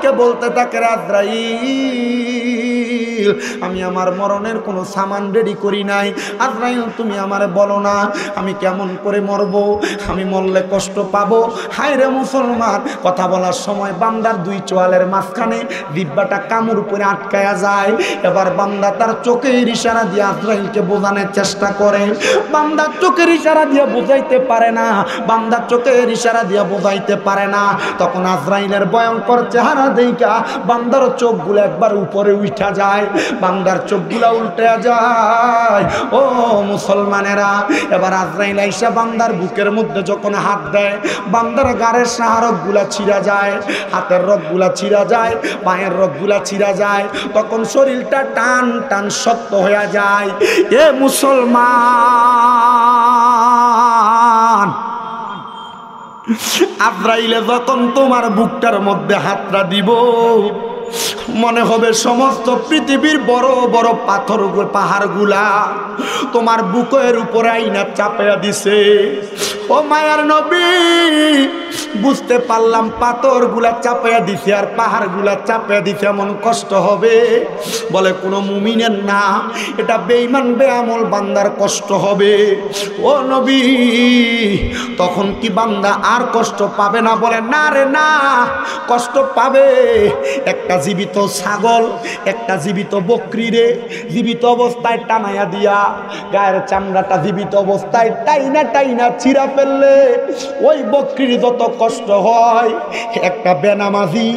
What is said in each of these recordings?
আজরাইলকে বলতে থাকে, আজরাইল আমি আমার মরণের কোনো সামান রেডি করি নাই। আজরাইল তুমি আমারে বলো না আমি কেমন করে মরবো, আমি মরলে কষ্ট পাবো। হায় রে মুসলমান, কথা বলার সময় বান্দার দুই চোয়ালের মাঝখানে দিব্যাটা কামড় করে আটকায়া যায়। এবার বান্দা তার চোখের ইশারা দিয়ে আজরাইলকে বোঝানোর চেষ্টা করে। বান্দা চোখের ইশারা দিয়ে বোঝাইতে পারে না, বান্দা চোখের ইশারা দিয়ে বোঝাইতে পারে না। তখন আজরাইলের ভয়ঙ্কর চেহারা দেখা বান্দার চোখগুলো একবার উপরে উঠা যায়, বান্দার চোখগুলো উল্টে যায়। ও মুসলমানেরা, এবার আজরাইল আইসা বান্দার বুকের মধ্যে যখন হাত দেয়, বান্দার গাড়ের শাহরগগুলা ছিঁড়া যায়, হাতের রগগুলা ছিঁড়া যায়, পায়ের রগগুলা ছিঁড়া যায়। তখন শরীরটা টান টান শক্ত হয়ে যায়। এ মুসলমান, আজরাইলে যখন তোমার বুকটার মধ্যে হাতটা দিব, মনে হবে সমস্ত পৃথিবীর বড় বড় পাথর পাহাড়গুলা তোমার বুকের উপরে আইনা চাপিয়ে দিছে। ও মায়ার নবী, বুঝতে পারলাম পাথরগুলা চাপিয়ে দিছে আর পাহাড়গুলা চাপিয়ে দিছে, এমন কষ্ট হবে। বলে কোনো মুমিনের না, এটা বেঈমান বেআমল বান্দার কষ্ট হবে। ও নবী, তখন কি বান্দা আর কষ্ট পাবে না? বলে না রে না, কষ্ট পাবে। একটা জীবিত ছাগল, একটা জীবিত বকরি রে জীবিত অবস্থায় টানাইয়া দিয়া গায়ের চামড়াটা জীবিত অবস্থায় টাইনা টাইনা ছিঁড়া ফেললে ওই বকরির যত কষ্ট হয়, একটা বেনামাজি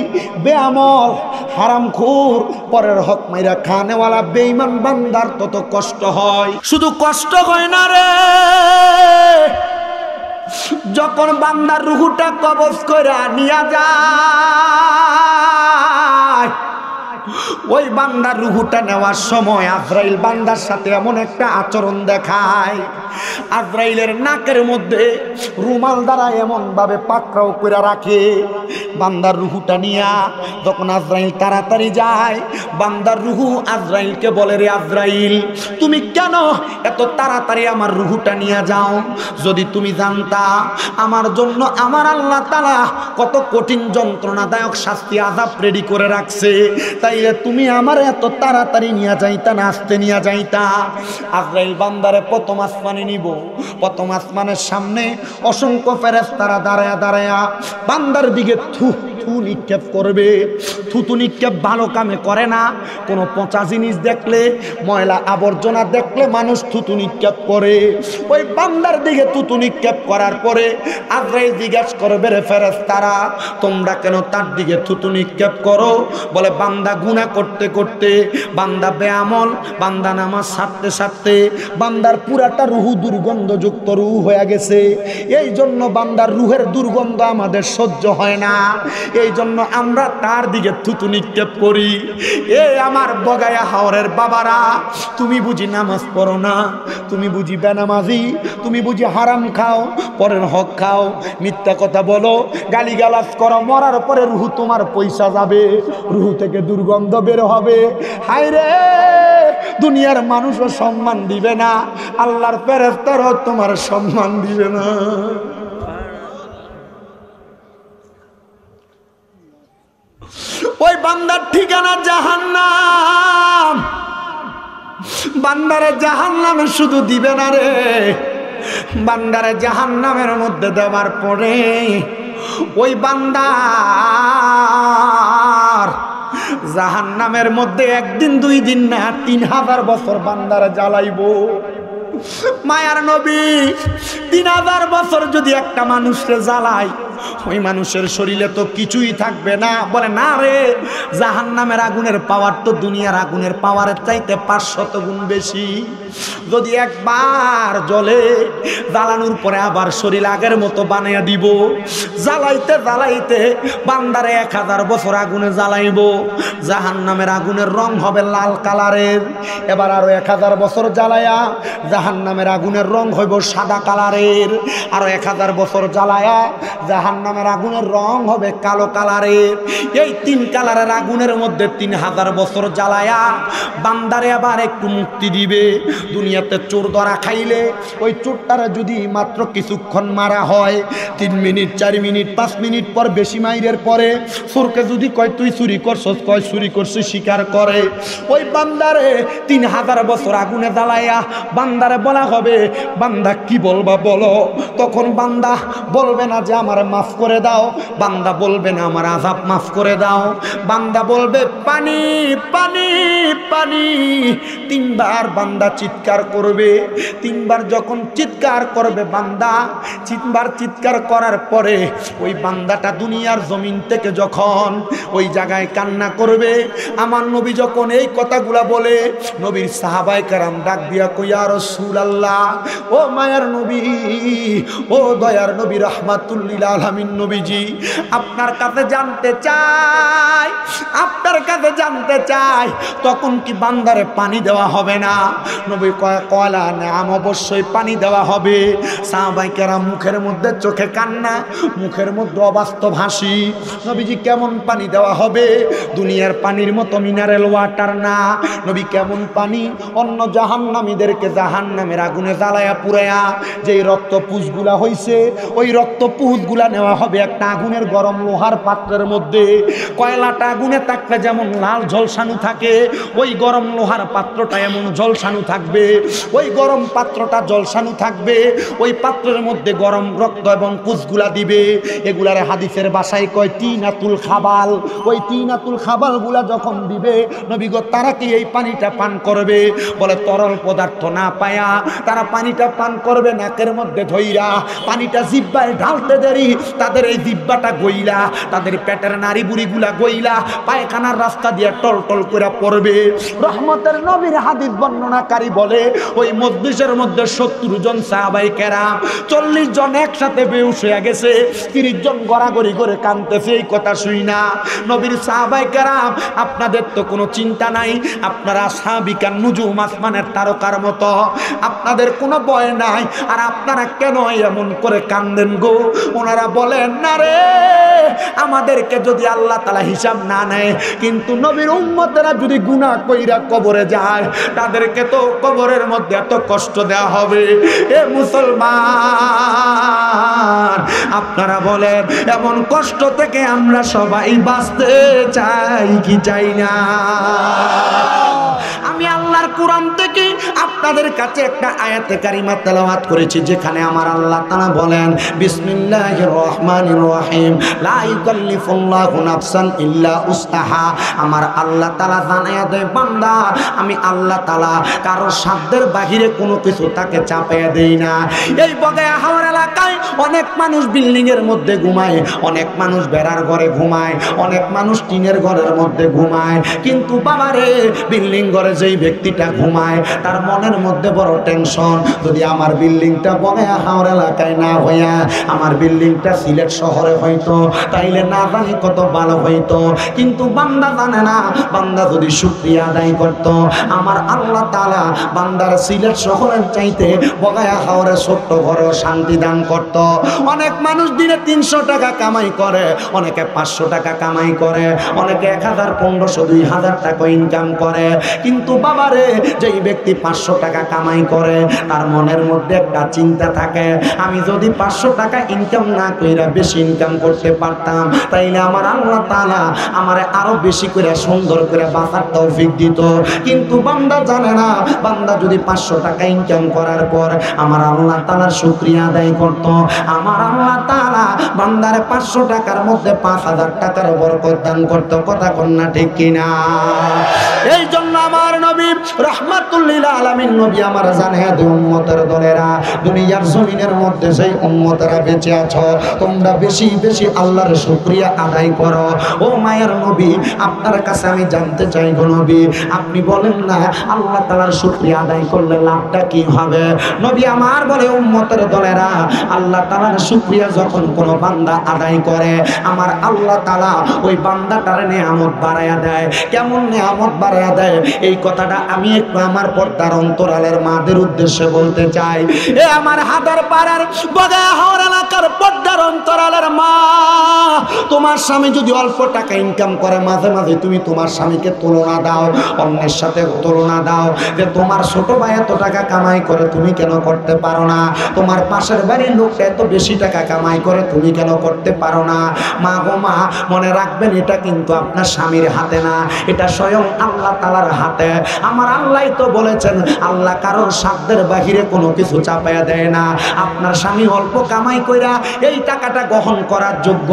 বেআমল হারামখোর পরের হক মাইরা খানেওয়ালা বেঈমান বান্দার তত কষ্ট হয়। শুধু কষ্ট হয় না রে, যখন বান্দার রুহুটা কবজ করে নিয়া যায়, ওই বান্দার রুহুটা নেওয়ার সময় আজরাইল বান্দার সাথে এমন একটা আচরণ দেখায়, আজরাইলের নাকের মধ্যে রুমাল দ্বারা এমন ভাবে পাকড়াও করে রাখে। বান্দার রুহুটা নিয়া যখন আজরাইল তাড়াতাড়ি যায়, বান্দার রুহু আজরাইলকে বলে, রে আজরাইল তুমি কেন এত তাড়াতাড়ি আমার রুহুটা নিয়ে যাও? যদি তুমি জানতা আমার জন্য আমার আল্লাহ তাআলা কত কঠিন যন্ত্রণাদায়ক শাস্তি আযাব রেডি করে রাখছে, তাইলে তুমি আমার এত তাড়াতাড়ি নিয়ে যাইতা না আস্তে নিয়ে যাইতা? আজরাইল বান্দারে প্রথম আসমানে নিব, প্রথম আসমানের সামনে অসংখ্য ফেরেশতারা দাঁড়ায়া দাঁড়ায়া বান্দার দিকে থু থু নিক্ষেপ করবে। থুতু নিক্ষেপ ভালো কামে করে না। কোনো পচা জিনিস দেখলে, ময়লা আবর্জনা দেখলে মানুষ থুতু নিক্ষেপ করে। ওই বান্দার দিকে থুতু নিক্ষেপ করার পরে আজরাইল জিজ্ঞাসা করবে, রে ফেরেশতারা তোমরা কেন তার দিকে থুতু নিক্ষেপ করো? বলে বান্দা গুনাহ করতে করতে, বান্দা বেআমল, বান্দা নামাজ ছাড়তে ছাড়তে বান্দার পুরাটা রুহু দুর্গন্ধযুক্ত রুহু হয়ে গেছে। এই জন্য বান্দার রুহের দুর্গন্ধ আমাদের সহ্য হয় না, এই জন্য আমরা তার দিকে থুতু নিক্ষেপ করি। এ আমার বগায়া হাওরের বাবারা, তুমি বুঝি নামাজ পড়ো না, তুমি বুঝি বেনামাজি, তুমি বুঝি হারাম খাও, পরের হক খাও, মিথ্যা কথা বলো, গালিগালাজ করো, মরার পরে রুহু তোমার পয়সা যাবে, রুহু থেকে দুর্গন্ধ বের হবে। হায় রে, দুনিয়ার মানুষও সম্মান দিবে না, আল্লাহর ফেরেশতারাও তোমার সম্মান দিবে না। ওই বান্দার ঠিকানা জাহান্নাম। বান্দারে জাহান্নামে শুধু দিবে না রে, বান্দারে জাহান্নামের মধ্যে দেওয়ার পরে ওই বান্দার জাহান্নামের মধ্যে একদিন দুই দিন না 3000 বছর বান্দারে জ্বালাইবো। মায়ার নবী, 3000 বছর যদি একটা মানুষকে জ্বালায়, ওই মানুষের শরীরে তো কিছুই থাকবে না। বলে না রে, জাহান্নামের আগুনের পাওয়ার তো দুনিয়ার আগুনের পাওয়ারের চাইতে 500 গুণ বেশি। যদি একবার জ্বলে, জ্বালানোর পরে আবার শরীর আগের মতো বানিয়ে দিব। জ্বালাইতে জ্বালাইতে বান্দারে 1000 বছর আগুনে জ্বালাইব, জাহান্নামের আগুনের রং হবে লাল কালারের। এবার আরো 1000 বছর জ্বালায়া জাহান্নামের আগুনের রং হইব সাদা কালারের। আরো 1000 বছর জ্বালায়া জাহান্নাম জাহান্নামের আগুনের রং হবে কালো কালারের। এই 3 কালারের আগুনের মধ্যে 3000 বছর জ্বালায়া বান্দারে আবার একটু মুক্তি দিবে। দুনিয়াতে চোর ধরা খাইলে ওই চোরটারে যদি মাত্র কিছুক্ষণ মারা হয়, 3 মিনিট 4 মিনিট 5 মিনিট পর বেশি মাইরের পরে চোরকে যদি কয় তুই চুরি করছস, কয় চুরি করছিস স্বীকার করে, ওই বান্দারে 3000 বছর আগুনে জ্বালায়া বান্দারে বলা হবে বান্দা কি বলবা বলো। তখন বান্দা বলবে না যে আমার মাফ করে দাও, বান্দা বলবে না আমার আযাব মাফ করে দাও, বান্দা বলবে পানি পানি পানি। 3 বার বান্দা চিৎকার করবে। 3 বার যখন চিৎকার করবে বান্দা, 3 বার চিৎকার করার পরে ওই বান্দাটা দুনিয়ার জমিন থেকে যখন ওই জায়গায় কান্না করবে, আমার নবী যখন এই কথাগুলা বলে, নবীর সাহাবায়ে কেরাম ডাক দিয়া কই ইয়া রাসূলুল্লাহ, ও মায়ার নবী, ও দয়ার নবী, রাহমাতুল লিল আলামিন নবীজি, আপনার কাছে জানতে চাই, আপনার কাছে জানতে চাই তখন কি বান্দারে পানি দেওয়া হবে না? নবী কয়লা নাম অবশ্যই পানি দেওয়া হবে। সাহাবায়ে কেরাম মুখের মধ্যে চোখে কান্না, মুখের মধ্যে অবাস্তব হাসি। নবীজি কেমন পানি দেওয়া হবে? দুনিয়ার পানির মতো মিনারেল ওয়াটার না। নবী কেমন পানি? অন্য জাহান্নামীদেরকে জাহান্নামের আগুনে জ্বালায়া পুরায়া যেই রক্ত পুষগুলা হইছে, ওই রক্ত পুষগুলা নেওয়া হবে একটা আগুনের গরম লোহার পাত্রের মধ্যে। কয়লাটা আগুনে থাকলে যেমন লাল ঝলসানো থাকে, ওই গরম লোহার পাত্রটা এমন ঝলসানো থাকবে, ওই গরম পাত্রটা ঝলসানো থাকবে। ওই পাত্রের মধ্যে গরম রক্ত এবং পুষগুলা দিবে। এগুলার হাদিসের ভাষায় কয় তিনাতুল খাবাল। ওই তিনাতুল খাবাল গুলা যখন দিবে, নবী গো তারা কি এই পানিটা পান করবে? বলে তরল পদার্থ না পায়া তারা পানিটা পান করবে নাকের মধ্যে ধইরা। পানিটা জিহ্বায় ঢালতে দেরি তাদের এই জিহ্বাটা গইলা, তাদের পেটের নাড়ি বুড়িগুলা গইলা পায়খানার রাস্তা দিয়ে টল টল করে পড়বে। রহমতের নবীর হাদিস বর্ণনাকারী বলে ওই মজলিসের মধ্যে 70 জন সাহাবায়ে কেরাম, 40 জন একসাথে বেহুশ হয়ে গেছে, 30 জন গড়াগড়ি করে কাঁদতেছে এই কথা শুই না। নবীর সাহাবায়ে কেরাম, আপনাদের তো কোনো চিন্তা নাই, আপনারা সাহাবিকান নুজুম আসমানের তারকার মতো, আপনাদের কোনো ভয় নাই, আর আপনারা কেন এমন করে কান্দেন গো? ওনারা বলেন না রে, আমাদেরকে যদি আল্লাহ তাআলা হিসাব না নেয়, কিন্তু নবীর উম্মতেরা যদি গুনাহ কইরা কবরে যায়, তাদেরকে তো কবরের মধ্যে এত কষ্ট দেওয়া হবে। এ মুসলমান, আপনারা বলেন এমন কষ্ট থেকে আমরা সবাই বাঁচতে চাই কি চাই না? আমি আল্লাহর কোরআন থেকে আপনাদের কাছে একটা আয়াতে কারিমা তেলাওয়াত করেছি, যেখানে আমার আল্লাহ তাআলা বলেন বিসমিল্লাহির রহমানির রহিম, লা ইউকাল্লিফুল্লাহু নাফসান ইল্লা উসতাহা। আমার আল্লাহ তাআলা জানায়া দেয়, বান্দা আমি আল্লাহ তাআলা কারো সাধ্যের বাহিরে কোনো কিছু তাকে চাপিয়ে দেই না। এই বগায়া হাওর এলাকায় অনেক মানুষ বিল্ডিং এর মধ্যে ঘুমায়, অনেক মানুষ বেড়ার ঘরে ঘুমায়, অনেক মানুষ টিনের ঘরের মধ্যে ঘুমায়, কিন্তু বাবারে বিল্ডিং ঘরে যেই ব্যক্তিটা ঘুমায় তার মনের মধ্যে বড় টেনশন, যদি আমার বিল্ডিংটা বগায়া হাওর এলাকায় না হইয়া আমার বিল্ডিংটা সিলেট শহরে হইতো তাইলে না জানি কত ভালো হইতো। কিন্তু বান্দা জানে না, বান্দা যদি শুকরিয়া আদায় করত, আমার আল্লাহ তাআলা বান্দার সিলেট শহরের চাইতে বগায়া হাওরে ছোট্ট ঘরেও শান্তি দান করত। অনেক মানুষ দিনে 300 টাকা কামাই করে, অনেকে 500 টাকা কামাই করে, অনেকে 1000, 1500, 2000 টাকা ইনকাম করে, কিন্তু বাবারে যেই ব্যক্তি 500 টাকা কামাই করে তার মনের মধ্যে একটা চিন্তা থাকে, আমি যদি 500 টাকা ইনকাম না কইরা বেশি ইনকাম করতে পারতাম তাইলে আমার আল্লাহ তাআলা আমারে আরো বেশি করে সুন্দর করে বাঁচার তৌফিক দিত। কিন্তু বান্দা জানে না, বান্দা যদি 500 টাকা ইনকাম করার পর আমার আল্লাহ তাআলার শুকরিয়া আদায় করত, আমার আল্লাহ তাআলা বান্দারে 500 টাকার মধ্যে 5000 টাকার বরকত দান করত। কথা কোন না ঠিক কিনা? এই জন্য আমার নবী রাহমাতুল লিল আলামিন নবী আমার জানিয়ে দেয়, উম্মতের দলেরা, দুনিয়ার জমিনের মধ্যে সেই উম্মতেরা বেঁচে আছো, তোমরা বেশি বেশি আল্লাহর শুকরিয়া আদায় করো। ও মায়ের নবী, আপনার কাছে আমি জানতে চাই গো নবী, আপনি বলেন না আল্লাহ তাআলার শুকরিয়া আদায় করলে লাভটা কি হবে? নবী আমার বলে, উম্মতের দলেরা, আল্লাহ তাআলার শুকরিয়া যখন কোনো বান্দা আদায় করে, আমার আল্লাহ তাআলা ওই বান্দাটার নেয়ামত বাড়ায়া দেয়। কেমন নেয়ামত বাড়ায়া দেয় এই কথাটা আমি একটু আমার পর্দার অন্তরালের মাদের উদ্দেশ্যে বলতে চাই, এ আমার হাদার পাড়ার বগায়া হাওর এলাকার পদ্মার অন্তরালের মা, তোমার স্বামী যদি অল্প টাকা ইনকাম করে মাঝে মাঝে তুমি তোমার স্বামীকে তুলনা দাও, অন্যের সাথে তুলনা দাও যে তোমার ছোট ভাই এত টাকা কামাই করে তুমি কেন করতে পারো না, তোমার পাশের বাড়ির লোকটা এত বেশি টাকা কামাই করে তুমি কেন করতে পারো না। মা গো মা, মনে রাখবেন এটা কিন্তু আপনার স্বামীর হাতে না, এটা স্বয়ং আল্লাহ তাআলার হাতে। আমার আল্লাহই তো বলেছেন, আল্লাহ কারোর সাধ্যের বাহিরে কোনো কিছু চাপায়া দেয় না। আপনার স্বামী অল্প কামাই কইরা এই টাকাটা গ্রহণ করার যোগ্য,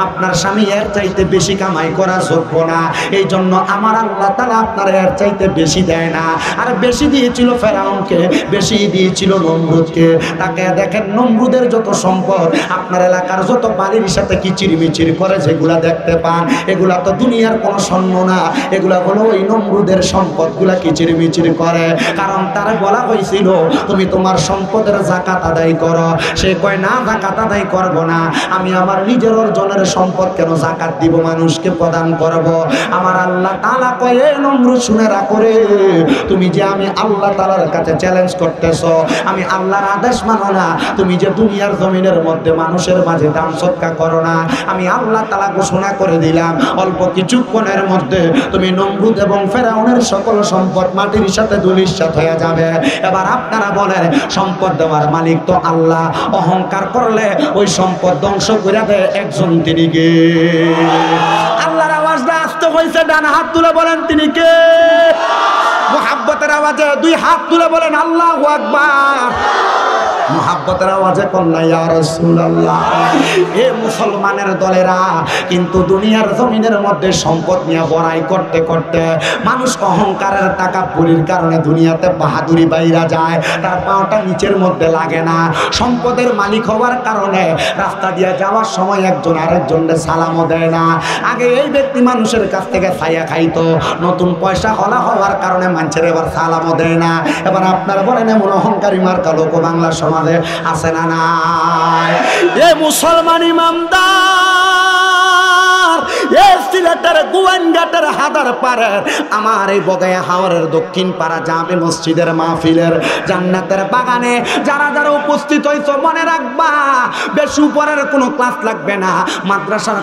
আপনার স্বামী এর চাইতে বেশি কামাই করা যোগ্য না। এই জন্য আমার আল্লাহ তাআলা আপনার এর চাইতে বেশি দেয় না। আর বেশি দিয়েছিল ফেরাউনকে, বেশি দিয়েছিল নমরুদকে। তাকে দেখেন নমরুদের যত সম্পদ, আপনার এলাকার যত বাড়ির সাথে কিচিরমিচির করে যেগুলা দেখতে পান, এগুলা তো দুনিয়ার কোনো স্বর্ণ না, এগুলা হলো ওই নমরুদের সম্পদগুলা কিচিরমিচির করে। কারণ তার বলা হয়েছিল তুমি তোমার সম্পদের জাকাত আদায় করো। সে কয় না, জাকাত আদায় করব না, আমি আমার নিজের অর্জনের সম্পদ কেন জাকাত দিব, মানুষকে প্রদান করব। আমার আল্লাহ তাআলা কয়, এ নমরুদ শুনে রাখো রে, তুমি যে আমি আল্লাহ তাআলার কাছে চ্যালেঞ্জ করতেছ, আমি আল্লাহর আদেশ মানো না, তুমি যে দুনিয়ার জমিনের মধ্যে মানুষের মাঝে দান সৎকার করো না, আমি আল্লাহ তাআলা ঘোষণা করে দিলাম অল্প কিছুক্ষণের মধ্যে তুমি নমরুদ এবং ফেরাউনের সকল সম্পদ মাটির সাথে ধূলিসাৎ হয়ে যাবে। এবার আপনারা বলেন, সম্পদ দেওয়ার মালিক তো আল্লাহ, অহংকার করলে ওই সম্পদ ধ্বংস করে দেয় একজন, তিনি কে? আল্লাহর আওয়াজটা আসতে হয়েছে, ডান হাত তুলে বলেন তিনি কে? মুহাব্বতের আওয়াজে দুই হাত তুলে বলেন আল্লাহু আকবার। মুহাব্বতের আওয়াজে কন্যা ইয়া রাসূলুল্লাহ। এ মুসলমানের দলেরা কিন্তু দুনিয়ার জমিনের মধ্যে সম্পদ নিয়ে বড়াই করতে করতে মানুষ অহংকারের তাকাব্বুরির কারণে দুনিয়াতে বাহাদুরি বাইরা যায়, তার পাওটা নিচের মধ্যে লাগে না। সম্পদের মালিক হওয়ার কারণে রাস্তা দিয়ে যাওয়ার সময় একজন আরেকজনকে সালামও দেয় না। আগে এই ব্যক্তি মানুষের কাছ থেকে ছায়া খাইতো, নতুন পয়সা হলা হওয়ার কারণে মানুষের এবার সালামও দেয় না। এবার আপনারা বলেন, এমন অহংকারী মার্কা লোক বাংলা সমাজে আছে না নাই? এ মুসলমান ইমামদার, এ সিলেটের গোয়েনঘাটের হাদার পাড়ে আমার এই বগায়া হাওরের দক্ষিণ পাড়া জামে মসজিদের মাহফিলের জান্নাতের বাগানে যারা যারা উপস্থিত হইছো, মনে রাখবা বেশি উপরের কোনো ক্লাস লাগবে না, মাদ্রাসার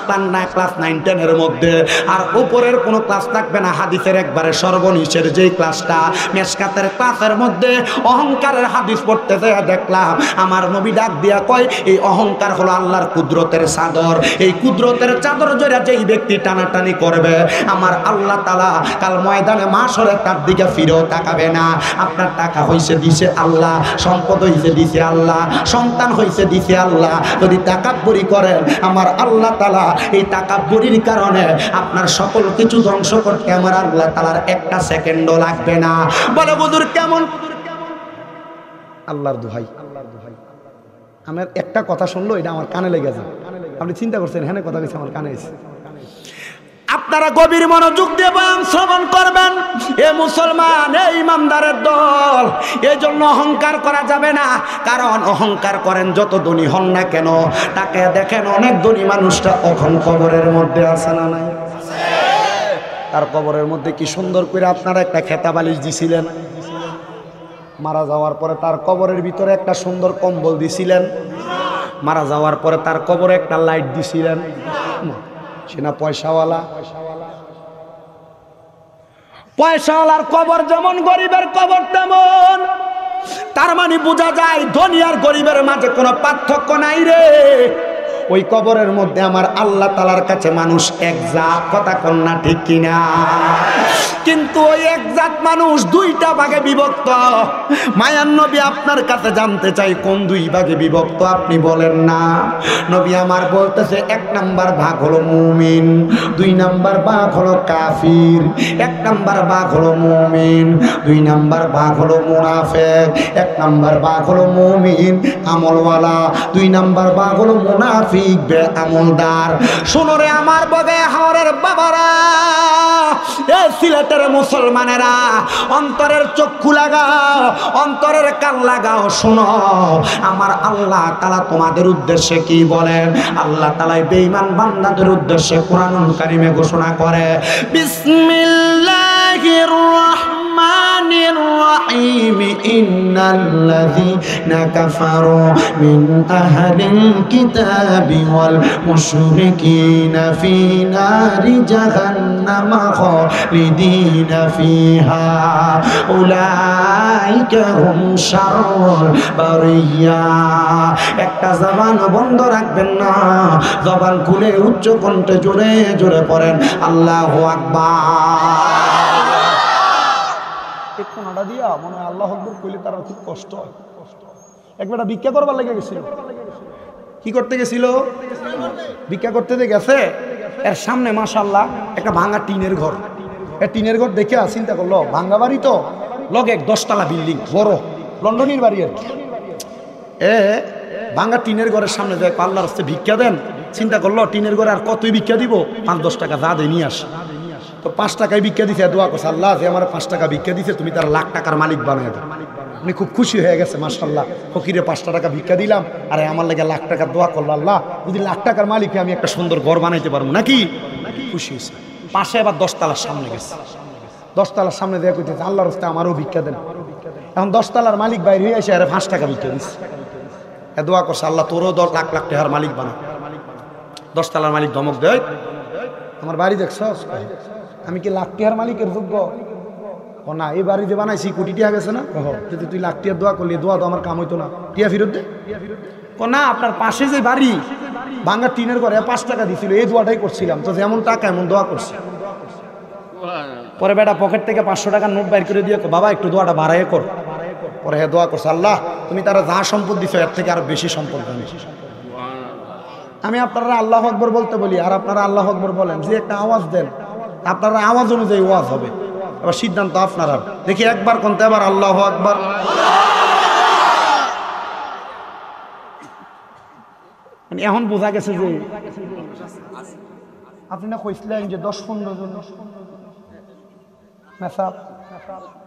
ক্লাস 9, 10 এর মধ্যে, আর উপরের কোনো ক্লাস লাগবে না। হাদিসের একবারে সর্বনিশের যেই ক্লাসটা, মেশকাতের ক্লাসের মধ্যে অহংকারের হাদিস পড়তে যায় দেখলাম আমার নবী ডাক দিয়া কয়, এই অহংকার হলো আল্লাহর কুদরতের চাদর, এই কুদরতের চাদর জড়িয়ে যেই ব্যক্তি টানাটানি করবে আমার আল্লাহ তাআলা কাল ময়দানে মাশরে তার দিকে ফিরেও তাকাবে না। আপনার টাকা হইছে দিছে আল্লাহ, সম্পদ হইছে দিছে আল্লাহ, সন্তান হইছে দিছে আল্লাহ। যদি তাকাব্বুরি করেন আমার আল্লাহ তাআলা এই তাকাব্বুরির কারণে আপনার সকল কিছু ধ্বংস করতে আমার আল্লাহ তাআলার একটা সেকেন্ডও লাগবে না। বলে হুজুর কেমন? আল্লাহর দোহাই, আমার একটা কথা শুনলো এটা আমার কানে লেগে যায়। আপনি চিন্তা করছেন, হ্যাঁ কথা গেছে আমার কানে এসে। আপনারা গভীর মনোযোগ দিয়ে বয়ান শ্রবণ করবেন। এ মুসলমান, এই ইমানদারের দল, এই জন্য অহংকার করা যাবে না। কারণ অহংকার করেন যত ধনী হন না কেন, তাকে দেখেন অনেক ধনী মানুষটা এখন কবরের মধ্যে আছে না নাই? তার কবরের মধ্যে কি সুন্দর করে আপনারা একটা খেতা বালিশ দিছিলেন, মারা যাওয়ার পরে তার কবরের ভিতরে একটা সুন্দর কম্বল দিছিলেন, মারা যাওয়ার পরে তার কবরে একটা লাইট দিছিলেন। সে না পয়সাওয়ালা? পয়সাওয়ালার কবর যেমন গরিবের কবর তেমন। তার মানে বোঝা যায় ধনী আর গরিবের মাঝে কোনো পার্থক্য নাই রে। ওই কবরের মধ্যে আমার আল্লাহ তাআলার কাছে মানুষ এক জাত, কথা কন্যা ঠিক কিনা? কিন্তু ওই এক জাত মানুষ দুইটা ভাগে বিভক্ত। মায়ার নবী আপনার কাছে জানতে চাই কোন দুই ভাগে বিভক্ত আপনি বলেন না। নবী আমার বলতেছে, 1 নাম্বার ভাগ হলো মুমিন, 2 নাম্বার ভাগ হলো কাফির। 1 নাম্বার ভাগ হলো মুমিন, 2 নাম্বার ভাগ হলো মুনাফিক। 1 নাম্বার ভাগ হলো মুমিন আমলওয়ালা, 2 নাম্বার ভাগ হলো মুনাফিক বেআমলদার। শোনো রে আমার বগায়া হাওরের বাবারা, এ সিলেটের মুসলমানেরা, অন্তরের চক্ষু লাগাও, অন্তরের কান লাগাও, শোনো আমার আল্লাহ তাআলা তোমাদের উদ্দেশ্যে কি বলেন। আল্লাহ তাআলা বেঈমান বান্দাদের উদ্দেশ্যে কোরআনুল কারীমে ঘোষণা করে, বিসমিল্লাহির রাহমানির রহমানির রহিম ইন্নাল্লাযীনা কাফারু মিন আহলিল কিতাবি ওয়াল মুশরিকিনা ফি নারি জাহান্নামা খালিদিনা ফিহা উলাইকা হুম শাররুল বারিয়া। একটা জবান বন্ধ রাখবেন না, জবান খুলে উচ্চ কণ্ঠে জোরে জোরে পড়েন আল্লাহু আকবার। একটু নাড়া দিয়া মনে হয় আল্লাহু আকবার কইলে তার খুব কষ্ট হয়। একবার ভিক্ষা করবার লেগে গেছিল। কি করতে গেছিল? ভিক্ষা করতে গেছে। এর সামনে মাশাআল্লাহ একটা ভাঙা টিনের ঘর। এই টিনের ঘর দেখে চিন্তা করলো ভাঙা বাড়ি তো, লগে 10 তলা বিল্ডিং, বড় লন্ডনের বাড়ি আর কি। ভাঙা টিনের ঘরের সামনে দেখ আল্লাহর রাস্তায় ভিক্ষা দেন। চিন্তা করলো টিনের ঘরে আর কতই ভিক্ষা দিব, 5-10 টাকা যা দিয়ে নিয়ে আসে। তো 5 টাকায় ভিক্ষা দিছে, দোয়া করছে আল্লাহ যে আমার 5 টাকা ভিক্ষা দিছে তুমি তার লাখ টাকার মালিক বানায় দাও। উনি খুব খুশি হয়ে গেছে মাশাআল্লাহ, ফকিরে 5 টাকা ভিক্ষা দিলাম আর আমার লাগে লাখ টাকার দোয়া করলো, আল্লাহ যদি লাখ টাকার মালিককে আমি একটা সুন্দর ঘর বানাইতে পারবো নাকি। খুশি হয়েছে। পাশে আবার 10 তলার সামনে গেছে। 10 তলার সামনে দেখা করতেছে আল্লাহর রাস্তায় আমারও ভিক্ষা দেন। এখন 10 তলার মালিক বাইরে হয়ে এসে আরে 5 টাকা ভিক্ষা দিচ্ছে। দোয়া করছে আল্লাহ তোরও 10 লাখ লাখ টাকার মালিক বানা। 10 তলার মালিক ধমক দেয়, আমার বাড়ি দেখছ আমি কি লাখ টাকার মালিকের যোগ্য? ও না, এই বাড়ি যে বানাইছি কোটি টাকা গেছে না, যদি তুই লাখ টাকার দোয়া করলি দোয়া তো আমার কাম হইতো না, টিয়া ফেরত দে। না আপনার পাশে যে বাড়ি ভাঙা টিনের ঘরে 5 টাকা দিছিল, এই দোয়াটাই করছিলাম, তো যেমন টাকা এমন দোয়া করছি। পরে বেটা পকেট থেকে 500 টাকার নোট বাইর করে দিয়ে বাবা একটু দোয়াটা বাড়াই কর। পরে হ্যাঁ দোয়া করছে আল্লাহ তুমি তারা যা সম্পদ দিছো এর থেকে আরো বেশি সম্পদ দাও। আমি আপনারা আল্লাহু আকবার বলতে বলি আর আপনারা আল্লাহু আকবার বলেন, যে একটা আওয়াজ দেন আপনারা আওয়াজ অনুযায়ী ওয়াজ হবে। এবার সিদ্ধান্ত আপনারা। দেখি একবার কোনতে আবার আল্লাহু আকবার। মানে এখন বোঝা গেছে যে আপনি না কইছিলেন যে 10-15 জন মেসাব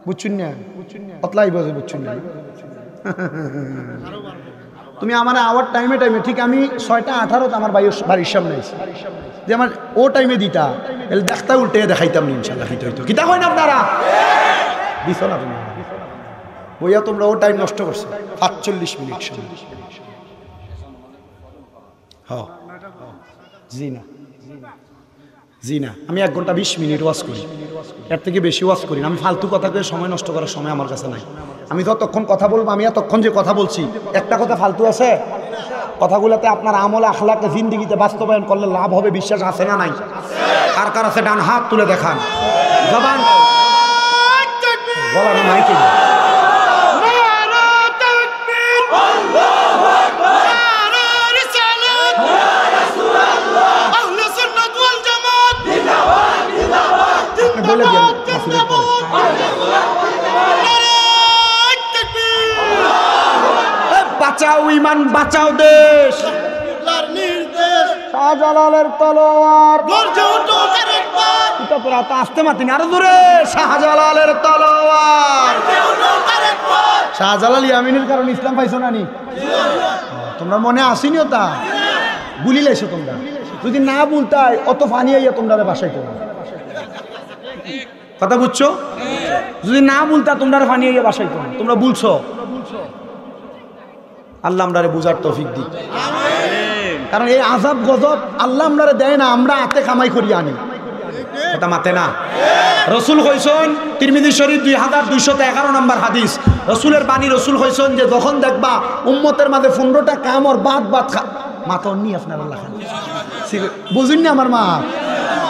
বুঝছেন না, কতলাই বোঝে বুঝছেন না। তুমি আমার আওয়ার টাইমে টাইমে ঠিক আমি 6:18 আমার বাড়ির সামনে আছি, যে আমার ও টাইমে দিতা এল দেখতা উল্টে দেখাইতাম নি ইনশাআল্লাহ। হইতো কিতা হয় না আপনারা দিছো না তুমি বইয়া, তোমরা ও টাইম নষ্ট করছো 45 মিনিট সময়। হ্যাঁ জি না জি না, আমি 1 ঘন্টা 20 মিনিট ওয়াজ করি, এর থেকে বেশি ওয়াজ করি না। আমি ফালতু কথা কয়ে সময় নষ্ট করার সময় আমার কাছে নাই। আমি যতক্ষণ কথা বলবো, আমি এতক্ষণ যে কথা বলছি একটা কথা ফালতু আছে? কথাগুলোতে আপনার আমলে আখলাকে জিন্দেগিতে বাস্তবায়ন করলে লাভ হবে, বিশ্বাস আছে না নাই? কার কার আছে ডান হাত তুলে দেখান। জবান বলা না মাইকে বলে দিন বাঁচাও ইমান, বাঁচাও দেশ। শাহজালালের তলোয়ার আসতে মাতিনি আরো দূরে। শাহজালালের তলোয়ার। শাহজালাল ইয়ামিনের কারণে ইসলাম পাইছো না নি? তোমরা মনে আসিনি তা গুলি লাইছো তোমরা। যদি না বলতাই অত ফানি আইয়া তোমরা বাসাইতো না। কথা বুঝছো? যদি না বলতা তোমরা ফানি আইয়া বাসাইতো না। তোমরা বলছো। আল্লাহ আমরারে বুঝার তৌফিক দিক। কারণ এই আযাব গজব আল্লাহ আমরারে দেয় না, আমরা হাতে কামাই করি আনি। কথা মাতে না। রসুল কইছেন তিরমিজি শরীফ 2211 নম্বর হাদিস, রসুলের বাণী, রসুল কইছেন যে যখন দেখবা উম্মতের মাঝে 15টা কাম আর বাদ মাথা নি আপনার আল্লাহ বুঝুন না আমার মা।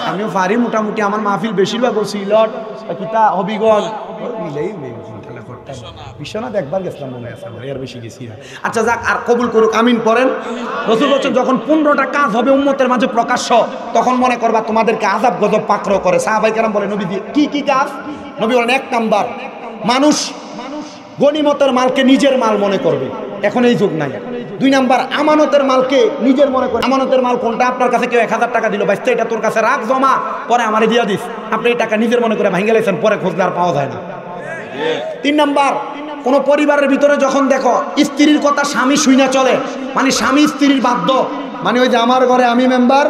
আমিও পারি মোটামুটি, আমার মাহফিল বেশিরভাগ সিলট কিতা হবিগঞ্জ মিলেই বিশ্বনাথ একবার গেছিলাম মনে আছে আমার, এর বেশি গেছি না। আচ্ছা যাক, আর কবুল করুক, আমিন পড়েন। রসুল বলছেন যখন 15টা কাজ হবে উম্মতের মাঝে প্রকাশ্য, তখন মনে করবা তোমাদেরকে আযাব গজব পাকড় করে। সাহাবায়ে কেরাম বলে নবী কি কি কাজ? নবী বলেন 1 নাম্বার, মানুষ গনিমতের মালকে নিজের মাল মনে করবে, এখন এই যুগ নাই। 2 নাম্বার, আমানতের মালকে নিজের মনে করে। আমানতের মাল কোনটা? আপনার কাছে কেউ 1000 টাকা দিল, বাইস্তা এটা তোর কাছে রাখ জমা, পরে আমারে দিয়া দিস। আপনি এই টাকা নিজের মনে করে ভাঙে লাইছেন, পরে খোঁজলে আর পাওয়া যায় না। 3 নাম্বার, কোন পরিবারের ভিতরে যখন দেখো স্ত্রীর কথা স্বামী শুইনা চলে, মানে স্বামী স্ত্রীর বাধ্য, মানে ওই যে আমার ঘরে আমি মেম্বার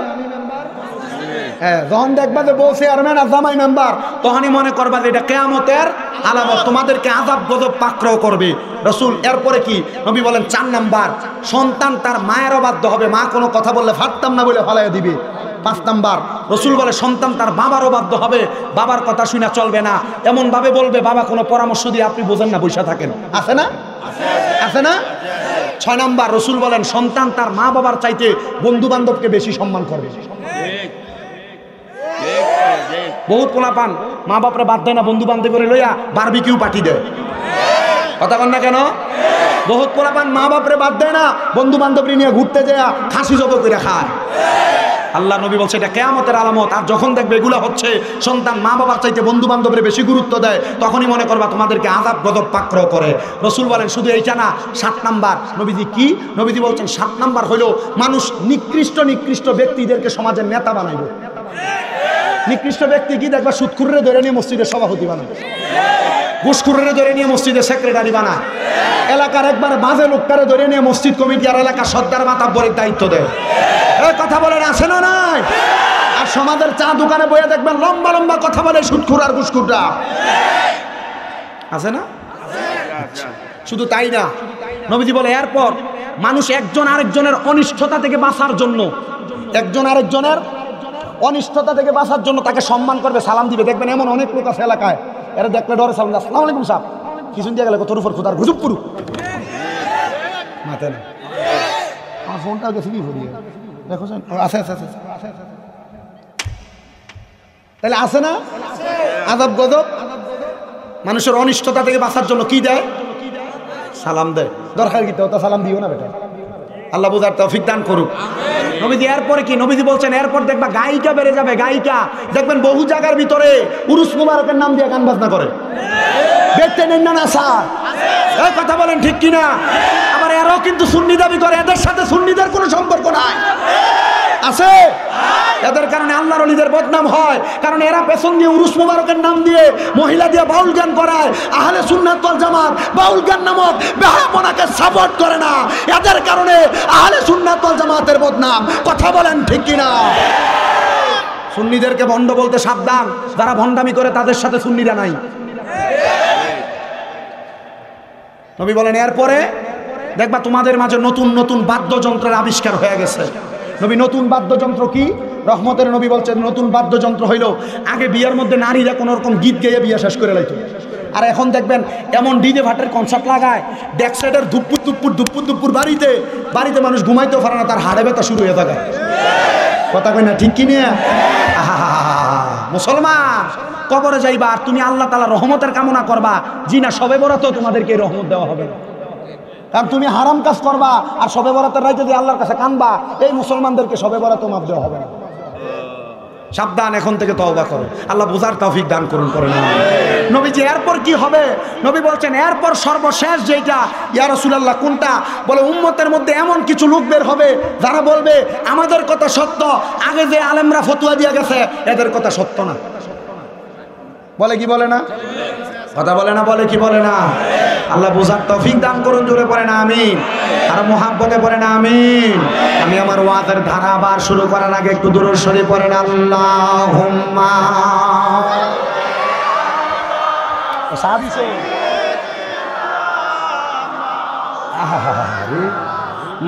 হ্যাঁ, যখন দেখবা যে বউ চেয়ারম্যান আর জামাই মেম্বার, তখনই মনে করবা যে এটা কিয়ামতের আলামত, তোমাদেরকে আযাব গজব পাকড়াও করবে। রাসূল এরপরে কি নবী বলেন 4 নাম্বার, সন্তান তার মায়ের অবাধ্য হবে, মা কোনো কথা বললে ফাটতাম না বলে ফালাইয়া দিবে। 5 নাম্বার রাসূল বলে সন্তান তার বাবার অবাধ্য হবে, বাবার কথা শুনে চলবে না, এমন ভাবে বলবে বাবা কোনো পরামর্শ দিয়ে আপনি বোঝেন না, বসে থাকেন। আছে না? আছে না? 6 নাম্বার রাসূল বলেন সন্তান তার মা বাবার চাইতে বন্ধু বান্ধবকে বেশি সম্মান করবে। বহুত পোলাপান মা বাপরে বাদ দেয় না, বন্ধু বান্ধব করে লইয়া বারবিকিউ পার্টি দেয়। কথা বল না কেন? বহুত পোলাপান মা বাপরে বাদ দেয় না, বন্ধু বান্ধব নিয়ে ঘুরতে যায় খাসি জব করে খায়। আল্লাহ নবী বলছে এটা কিয়ামতের আলামত। আর যখন দেখবে এগুলা হচ্ছে, সন্তান মা বাবার চাইতে বন্ধু বান্ধবের বেশি গুরুত্ব দেয়, তখনই মনে করবা তোমাদেরকে আযাব গজব পাকড়াও করে। রাসূল বলেন শুধু এইটা না, 7 নাম্বার নবীজি কি নবীজি বলছেন 7 নাম্বার হলো মানুষ নিকৃষ্ট নিকৃষ্ট ব্যক্তিদেরকে সমাজের নেতা বানাইবে। নিকৃষ্ট ব্যক্তি কি দেখবা সুদখুররে ধরে নিয়ে মসজিদের সভাপতি বানায়, ঘুষখুররে ধরে নিয়ে মসজিদের সেক্রেটারি বানায়, এলাকার একবার বাজে লোকটারে ধরে নিয়ে মসজিদ কমিটি আর এলাকার সর্দার মাতাব্বরের দায়িত্ব দেয়। এই কথা বলেন আছে না নাই? আর সমাজের চা দোকানে বইয়া দেখবেন লম্বা লম্বা কথা বলে সুদখুর আর ঘুষখুররা, আছে না? শুধু তাই না, নবীজি বলে এরপর মানুষ একজন আরেকজনের অনিষ্টতা থেকে বাঁচার জন্য, একজন আরেকজনের অনিষ্টতা থেকে বাঁচার জন্য তাকে সম্মান করবে, সালাম দিবে। দেখবেন এমন অনেক লোক আছে এলাকায়, এরা দেখলে ডরে সালাম দেয়, আসসালামু আলাইকুম সাহেব, কিছু দিয়ে গেলে তোর উপর খোদার গুজব পুরু মাথায় না। আমার ফোনটা গেছে কি ভরিয়ে দেখো, আছে আছে আছে, তাহলে আছে না আযাব গজব? মানুষের অনিষ্টতা থেকে বাঁচার জন্য কি দেয়? সালাম দেয়। দরকার কি তো সালাম দিও না বেটা, আল্লাহ বুঝার তৌফিক দান করুক। নবীজি এরপরে কি নবীজি বলছেন এরপর দেখবা গায়িকা বেড়ে যাবে। গায়িকা দেখবেন বহু জায়গার ভিতরে উরুস মুবারকের নাম দিয়ে গান বাজনা করে, দেখতে নেন না স্যার, এই কথা বলেন ঠিক কিনা? আবার এরাও কিন্তু সুন্নি দাবি করে, এদের সাথে সুন্নিদের কোনো সম্পর্ক নাই, আছে? এদের কারণে আল্লাহর ওলিদের বদনাম হয়, কারণ এরা পেছন দিয়ে উরুস মুবারকের নাম দিয়ে মহিলা দিয়ে বাউল গান করায়। আহলে সুন্নাত ওয়াল জামাত বাউল গান নামক বেহায়াপনাকে সাপোর্ট করে না, এদের কারণে আহলে সুন্নাত ওয়াল জামাতের বদনাম। কথা বলেন ঠিক কিনা? সুন্নিদেরকে ভণ্ড বলতে সাবধান, যারা ভণ্ডামি করে তাদের সাথে সুন্নিরা নাই। নবী বলেন এরপরে দেখবা তোমাদের মাঝে নতুন নতুন বাদ্যযন্ত্রের আবিষ্কার হয়ে গেছে। নবী নতুন বাদ্যযন্ত্র কি? রহমতের নবী বলছেন নতুন বাদ্যযন্ত্র হইল, আগে বিয়ের মধ্যে নারীরা কোনো রকম গীত গেয়ে বিয়ে শেষ করে লাইতো, আর এখন দেখবেন এমন ডিজে ভাটের কনসার্ট লাগায়, ডেক সাইডের ধুপ্পুর ধুপ্পুর ধুপ্পুর ধুপ্পুর বাড়িতে বাড়িতে মানুষ ঘুমাইতেও পারে না, তার হাড়ে ব্যথা শুরু হয়ে থাকে। কথা কই না ঠিক কি নিয়ে? মুসলমান কবরে যাইবা আর তুমি আল্লাহ তাআলা রহমতের কামনা করবা, জি না, শবে বরাতেও তোমাদেরকে রহমত দেওয়া হবে না, কারণ তুমি হারাম কাজ করবা আর শবে বরাতের রাইতে দিয়ে আল্লাহর কাছে কানবা, এই মুসলমানদেরকে শবে বরাতও মাফ দেওয়া হবে না। সাবধান, এখন থেকে তওবা করো, আল্লাহ বুঝার তৌফিক দান করুন করেন। নবীজি এরপর কি হবে? নবী বলছেন এরপর সর্বশেষ যেটা, ইয়া রাসূলুল্লাহ কোনটা? বলে উম্মতের মধ্যে এমন কিছু লোক বের হবে যারা বলবে আমাদের কথা সত্য, আগে যে আলেমরা ফতোয়া দিয়ে গেছে এদের কথা সত্য না। বলে কি বলে না? কথা বলে না, বলে কি বলে না? আল্লাহ বুঝার তৌফিক দান করুন, জোরে পড়েন আমিন, আর মুহাব্বতে পড়েন আমিন। আমি আমার ওয়াজের ধারা আবার শুরু করার আগে একটু দুরূদ শরীফ পড়েন, আল্লাহুম্মা সাবিসে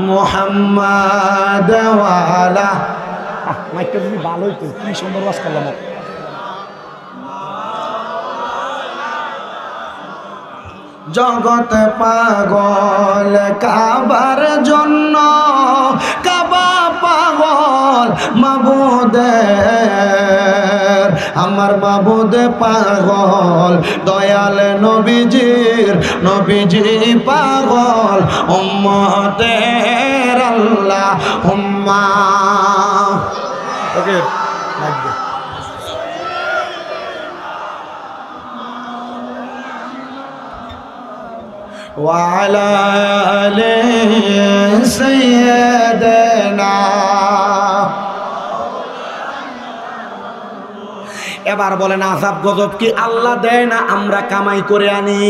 মুহাম্মাদ ওয়া আলা। মাইকটা যদি ভালোই তো কি সুন্দর ওয়াজ করলাম। জগৎ পাগল কাবার জন্য, কাবা পাগল মাবুদের, আমার মাবুদ পাগল দয়াল নবীজির, নবীজি পাগল উম্মতের আল্লাহুম্মা। ওকে লাগবে। وعلى آل سيدنا এবার বলেন আযাব গজব কি আল্লাহ দেয় না আমরা কামাই করে আনি?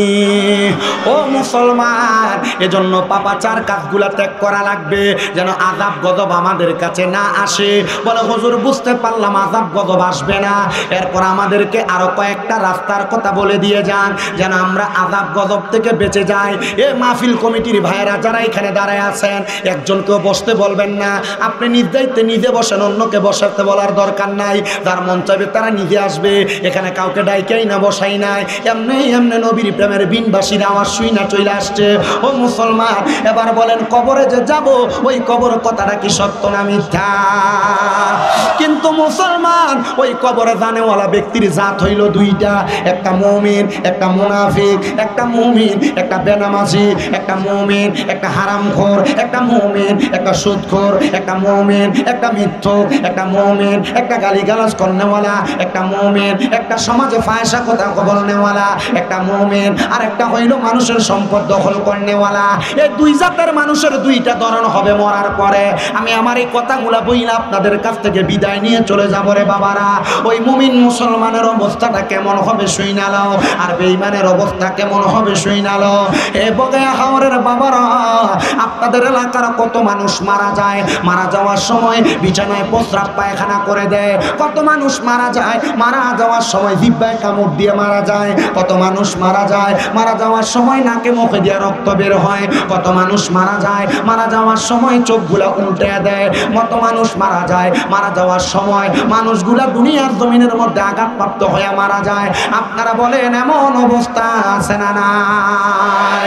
ও মুসলমান, এজন্য পাপাচার কাজগুলা ত্যাগ করা লাগবে যেন আযাব গজব আমাদের কাছে না আসে। বলে হুজুর বুঝতে পারলাম আযাব গজব আসবে না, এরপর আমাদেরকে আরো কয়েকটা রাস্তার কথা বলে দিয়ে যান যেন আমরা আযাব গজব থেকে বেঁচে যাই। এ মাহফিল কমিটির ভাইয়েরা যারা এখানে দাঁড়ায় আছেন, একজনকেও বসতে বলবেন না, আপনি নিজ দায়িত্বে নিজে বসেন, অন্যকে বসাতে বলার দরকার নাই। যার মন চাইবে তারা নিজে আসবে, এখানে কাউকে ডাইকাই না বসাই নাই, এমনি এমনি নবীর প্রেমের বিনবাসীর আওয়াজ শুই না চলে আসছে। ও মুসলমান, এবার বলেন কবরে যে যাব ওই কবর কথাটা কি সত্য না মিথ্যা? কিন্তু মুসলমান, ওই কবরে জানেওয়ালা ব্যক্তির জাত হইল দুইটা, একটা মুমিন একটা মুনাফিক, একটা মুমিন একটা বেনামাজি, একটা মুমিন একটা হারামখোর, একটা মুমিন একটা সুদখোর, একটা মুমিন একটা মিথ্যুক, একটা মুমিন একটা গালিগালাজ করনেওয়ালা, একটা মুমিন একটা সমাজে ফায়সা কথা বলনেওয়ালা, একটা মুমিন আর একটা হইল মানুষের সম্পদ দখল করনেওয়ালা। এই দুই জাতের মানুষের দুইটা ধরন হবে মরার পরে। আমি আমার এই কথাগুলা বইলা আপনাদের কাছ থেকে বিদায় নিয়ে চলে যাব রে বাবারা। ওই মুমিন মুসলমানের অবস্থাটা কেমন হবে শুইনালো, আর বেঈমানের অবস্থা কেমন হবে শুইনালো। এ বগায়া হাওরের বাবারা, আপনাদের এলাকার কত মানুষ মারা যায়, মারা যাওয়ার সময় বিছানায় প্রস্রাব পায়খানা করে দেয়। কত মানুষ মারা যায়, মারা যাওয়ার সময় জিহ্বায় কামড় দিয়ে মারা যায়। কত মানুষ মারা যায়, মারা যাওয়ার সময় নাকে মুখে দিয়ে রক্ত বের হয়। কত মানুষ মারা যায়, মারা যাওয়ার সময় চোখগুলা উল্টে দেয়। কত মানুষ মারা যায়, মারা যাওয়ার সময় মানুষগুলা দুনিয়ার জমিনের মধ্যে আঘাতপ্রাপ্ত হয়ে মারা যায়। আপনারা বলেন এমন অবস্থা আছে না নাই?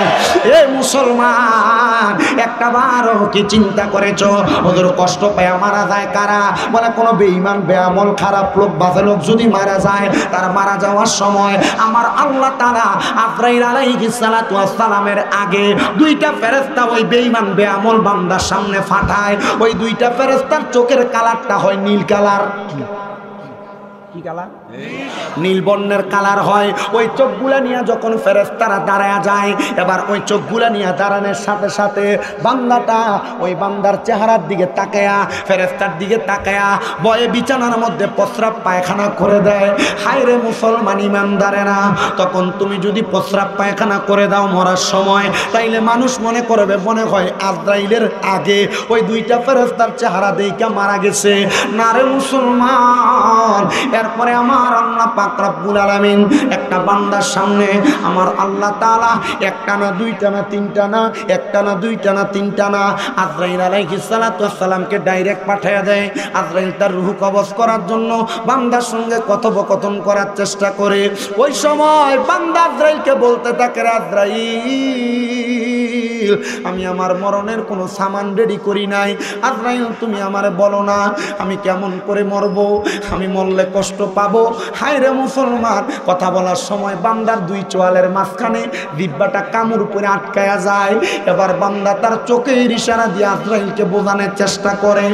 এ মুসলমান, একটা বারও কি চিন্তা করেছো ওদের কষ্ট পেয়ে মারা যায় কারা? বলে কোনো বেঈমান বেআমল খারাপ লোক বাজে লোক যদি মারা যায়, তার মারা যাওয়ার সময় আমার আল্লাহ তাআলা আজরাইল আলাইহিস সালাতু ওয়াস সালামের আগে দুইটা ফেরেশতা ওই বেঈমান বেআমল বান্দার সামনে পাঠায়। ওই দুইটা ফেরেশতার চোখের কালারটা হয় নীল কালার। কি কালার? নীল বর্ণের কালার হয়। ওই চোখগুলা নিয়ে যখন ফেরেশতারা দাঁড়ায় যায়, এবার ওই চোখগুলা নিয়ে দাঁড়ানোর সাথে সাথে বান্দাটা ওই বান্দার চেহারার দিকে তাকায়া, ফেরেশতার দিকে তাকায়া বয়ে বিছানার মধ্যে প্রস্রাব পায়খানা করে দেয়। হায় রে মুসলমান ইমানদারেরা, তখন তুমি যদি প্রস্রাব পায়খানা করে দাও মরার সময়, তাইলে মানুষ মনে করবে মনে হয় আজরাইলের আগে ওই দুইটা ফেরেশতার চেহারা দেখে মারা গেছে। না রে মুসলমান, এরপরে আমার আল্লাহ পাক রব্বুল আলামিন একটা বান্দার সামনে আমার আল্লাহ তাআলা একটা না দুইটা না তিনটা না, একটা না দুইটা না তিনটা না, আজরাইল আলাইহিস সালাতু ওয়াস সালামকে ডাইরেক্ট পাঠিয়ে দেয়। আজরাইল তার রূহ কবজ করার জন্য বান্দার সঙ্গে কথোপকথন করার চেষ্টা করে। ওই সময় বান্দা আজরাইলকে বলতে থাকে, আজরাইল আমি আমার মরণের কোনো সামান রেডি করি নাই। আজরাইল তুমি আমারে বলো না আমি কেমন করে মরবো, আমি মরলে কষ্ট পাবো। হায় রে মুসলমান, কথা বলার সময় বান্দার দুই চোয়ালের মাঝখানে দিব্যাটা কামড় উপরে আটকায়া যায়। এবার বান্দা তার চোখের ইশারা দিয়ে আজরাইলকে বোঝানোর চেষ্টা করে।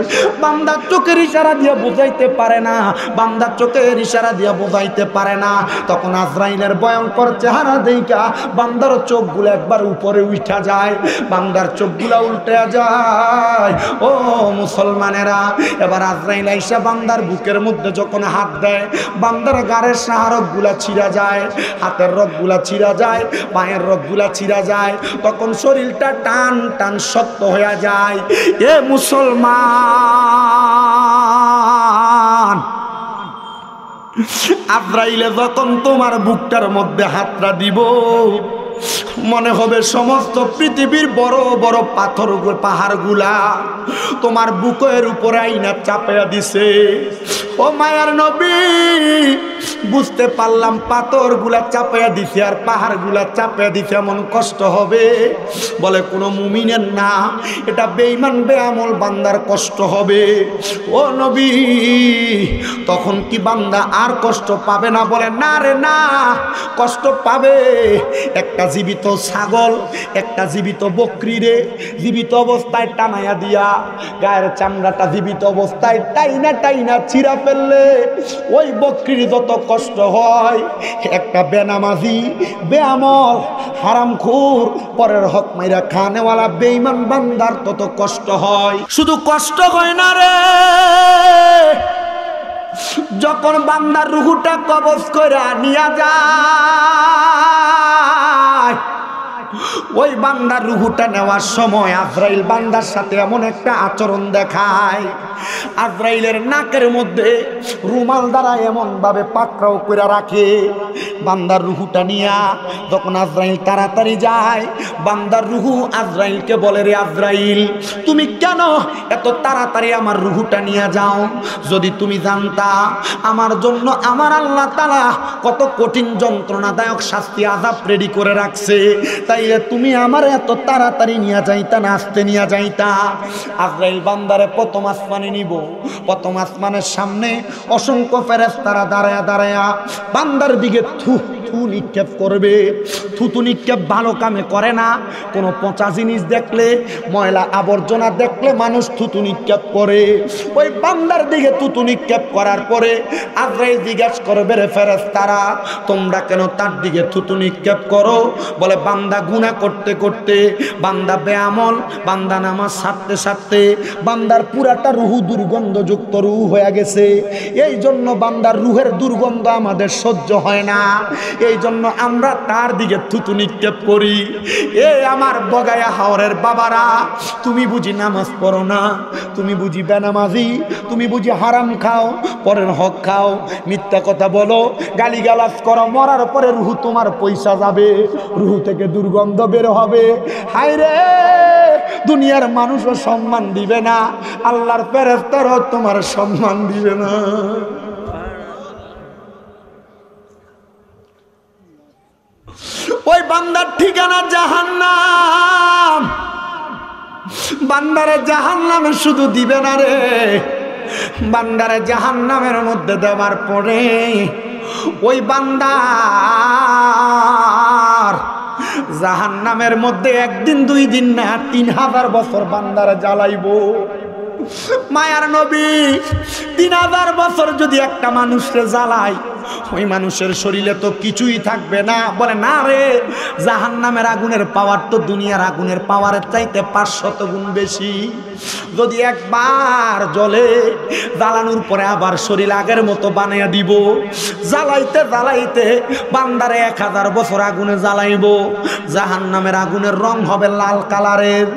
বান্দা চোখের ইশারা দিয়ে বোঝাইতে পারে না, বান্দা চোখের ইশারা দিয়ে বোঝাইতে পারে না। তখন আজরাইলের ভয়ঙ্কর চেহারা দেখা বান্দার চোখগুলো একবার উপরে উঠা যায়, বান্দার চোখগুলা উল্টে যায়। ও মুসলমানেরা, এবার আজরাইল আইসা বান্দার বুকের মধ্যে যখন হাত দেয়, বান্দার গাড়ের রগগুলা ছিঁড়া যায়, হাতের রগগুলা ছিঁড়া যায়, পায়ের রগগুলা ছিঁড়া যায়। তখন শরীরটা টান টান শক্ত হয়ে যায়। এ মুসলমান, আজরাইলে যখন তোমার বুকটার মধ্যে হাতটা দিব, মনে হবে সমস্ত পৃথিবীর বড় বড় পাথর পাহাড়গুলা তোমার বুকের উপরে আইনা চাপিয়ে দিছে। ও মায়ার নবী, বুঝতে পারলাম পাথরগুলা চাপিয়ে দিছে আর পাহাড়গুলা চাপিয়ে দিছে, এমন কষ্ট হবে। বলে কোনো মুমিনের না, এটা বেঈমান বেআমল বান্দার কষ্ট হবে। ও নবী, তখন কি বান্দা আর কষ্ট পাবে না? বলে না রে না, কষ্ট পাবে। একটা জীবিত ছাগল, একটা জীবিত বকরি রে জীবিত অবস্থায় টানাইয়া দিয়া গায়ের চামড়াটা জীবিত অবস্থায় টাইনা টাইনা ছিঁড়া ফেললে ওই বকরির যত কষ্ট হয়, একটা বেনামাজি বেআমল হারামখোর পরের হক মাইরা খানেওয়ালা বেঈমান বান্দার তত কষ্ট হয়। শুধু কষ্ট হয় না রে, যখন বান্দার রুহুটা কবজ করে নিয়ে যায়, ওই বান্দার রুহুটা নেওয়ার সময় আজরাইল বান্দার সাথে এমন একটা আচরণ দেখায়, আজরাইলের নাকের মধ্যে রুমাল দ্বারা এমন ভাবে পাকড়াও করে রাখে। বান্দার রুহুটা নিয়া যখন আজরাইল তাড়াতাড়ি যায়, বান্দার রুহু আজরাইলকে বলে, রে আজরাইল, তুমি কেন এত তাড়াতাড়ি আমার রুহুটা নিয়ে যাও? যদি তুমি জানতা আমার জন্য আমার আল্লাহ তাআলা কত কঠিন যন্ত্রণাদায়ক শাস্তি আযাব রেডি করে রাখছে, তাইলে তুমি আমার এত তাড়াতাড়ি নিয়ে যাইতা না আস্তে নিয়ে যাইতা? আজরাইল বান্দারে প্রথম আসমানে নিব, প্রথম আসমানের সামনে অসংখ্য ফেরেশতারা দাঁড়ায়া দাঁড়ায়া বান্দার দিকে থু থু নিক্ষেপ করবে। থুতু নিক্ষেপ ভালো কামে করে না। কোনো পচা জিনিস দেখলে, ময়লা আবর্জনা দেখলে মানুষ থুতু নিক্ষেপ করে। ওই বান্দার দিকে থুতু নিক্ষেপ করার পরে আজরাইল জিজ্ঞাসা করবে, রে ফেরেশতারা, তোমরা কেন তার দিকে থুতু নিক্ষেপ করো? বলে, বান্দা গুনাহ করতে করতে, বান্দা বেআমল, বান্দা নামাজ ছাড়তে ছাড়তে বান্দার পুরাটা রুহু দুর্গন্ধযুক্ত রুহু হয়ে গেছে। এই জন্য বান্দার রুহের দুর্গন্ধ আমাদের সহ্য হয় না, এই জন্য আমরা তার দিকে থুতু নিক্ষেপ করি। এ আমার বগায়া হাওরের বাবারা, তুমি বুঝি নামাজ পড়ো না? তুমি বুঝি বেনামাজি? তুমি বুঝি হারাম খাও, পরের হক খাও, মিথ্যা কথা বলো, গালিগালাজ করো? মরার পরে রুহু তোমার পয়সা যাবে, রুহু থেকে দুর্গন্ধ বের হবে। হায় রে, দুনিয়ার মানুষও সম্মান দিবে না, আল্লাহর ফেরেশতারাও তোমার সম্মান দিবে না। ওই বান্দার ঠিকানা জাহান্নাম। বান্দারে জাহান্নামে শুধু দিবে না রে, বান্দারে জাহান্নামের মধ্যে দেওয়ার পরে ওই বান্দার জাহান্নামের মধ্যে একদিন দুই দিন না 3000 বছর বান্দারে জ্বালাইবো। মায়ার নবী 3000 বছর যদি একটা মানুষকে জ্বালায়, ওই মানুষের শরীরে তো কিছুই থাকবে না। বলে, না রে, জাহান্নামের আগুনের পাওয়ার তো দুনিয়ার আগুনের পাওয়ারের চাইতে 500 গুণ বেশি। যদি একবার জ্বলে, জ্বালানোর পরে আবার শরীর আগের মতো বানিয়ে দিব। জ্বালাইতে জ্বালাইতে বান্দারে 1000 বছর আগুনে জ্বালাইব, জাহান্নামের আগুনের রং হবে লাল কালারের।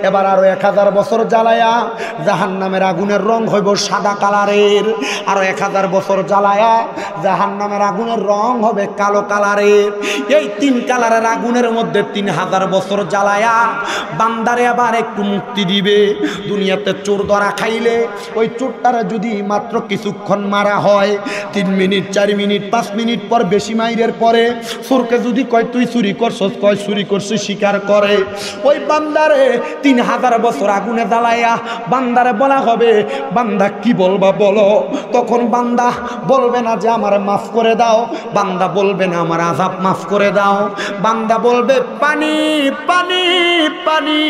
এবার আরো 1000 বছর জ্বালায়া জাহান্নামের আগুনের রং হইব সাদা কালারের। আরো 1000 বছর জ্বালায়া জাহান্নামের আগুনের রং হবে কালো কালারের। এই 3 কালারের আগুনের মধ্যে 3000 বছর জ্বালায়া বান্দারে আবার একটু মুক্তি দিবে। দুনিয়াতে চোর ধরা খাইলে ওই চোরটারে যদি মাত্র কিছুক্ষণ মারা হয়, 3 মিনিট 4 মিনিট 5 মিনিট পর বেশি মাইরের পরে চোরকে যদি কয় তুই চুরি করছস, কয় চুরি করছিস, স্বীকার করে, ওই বান্দারে 3000 বছর আগুনে জ্বালায়া বান্দারে বলা হবে, বান্দা কি বলবা বলো? তখন বান্দা বলবে না যে আমার মাফ করে দাও, বান্দা বলবে না আমার আযাব মাফ করে দাও, বান্দা বলবে পানি পানি পানি।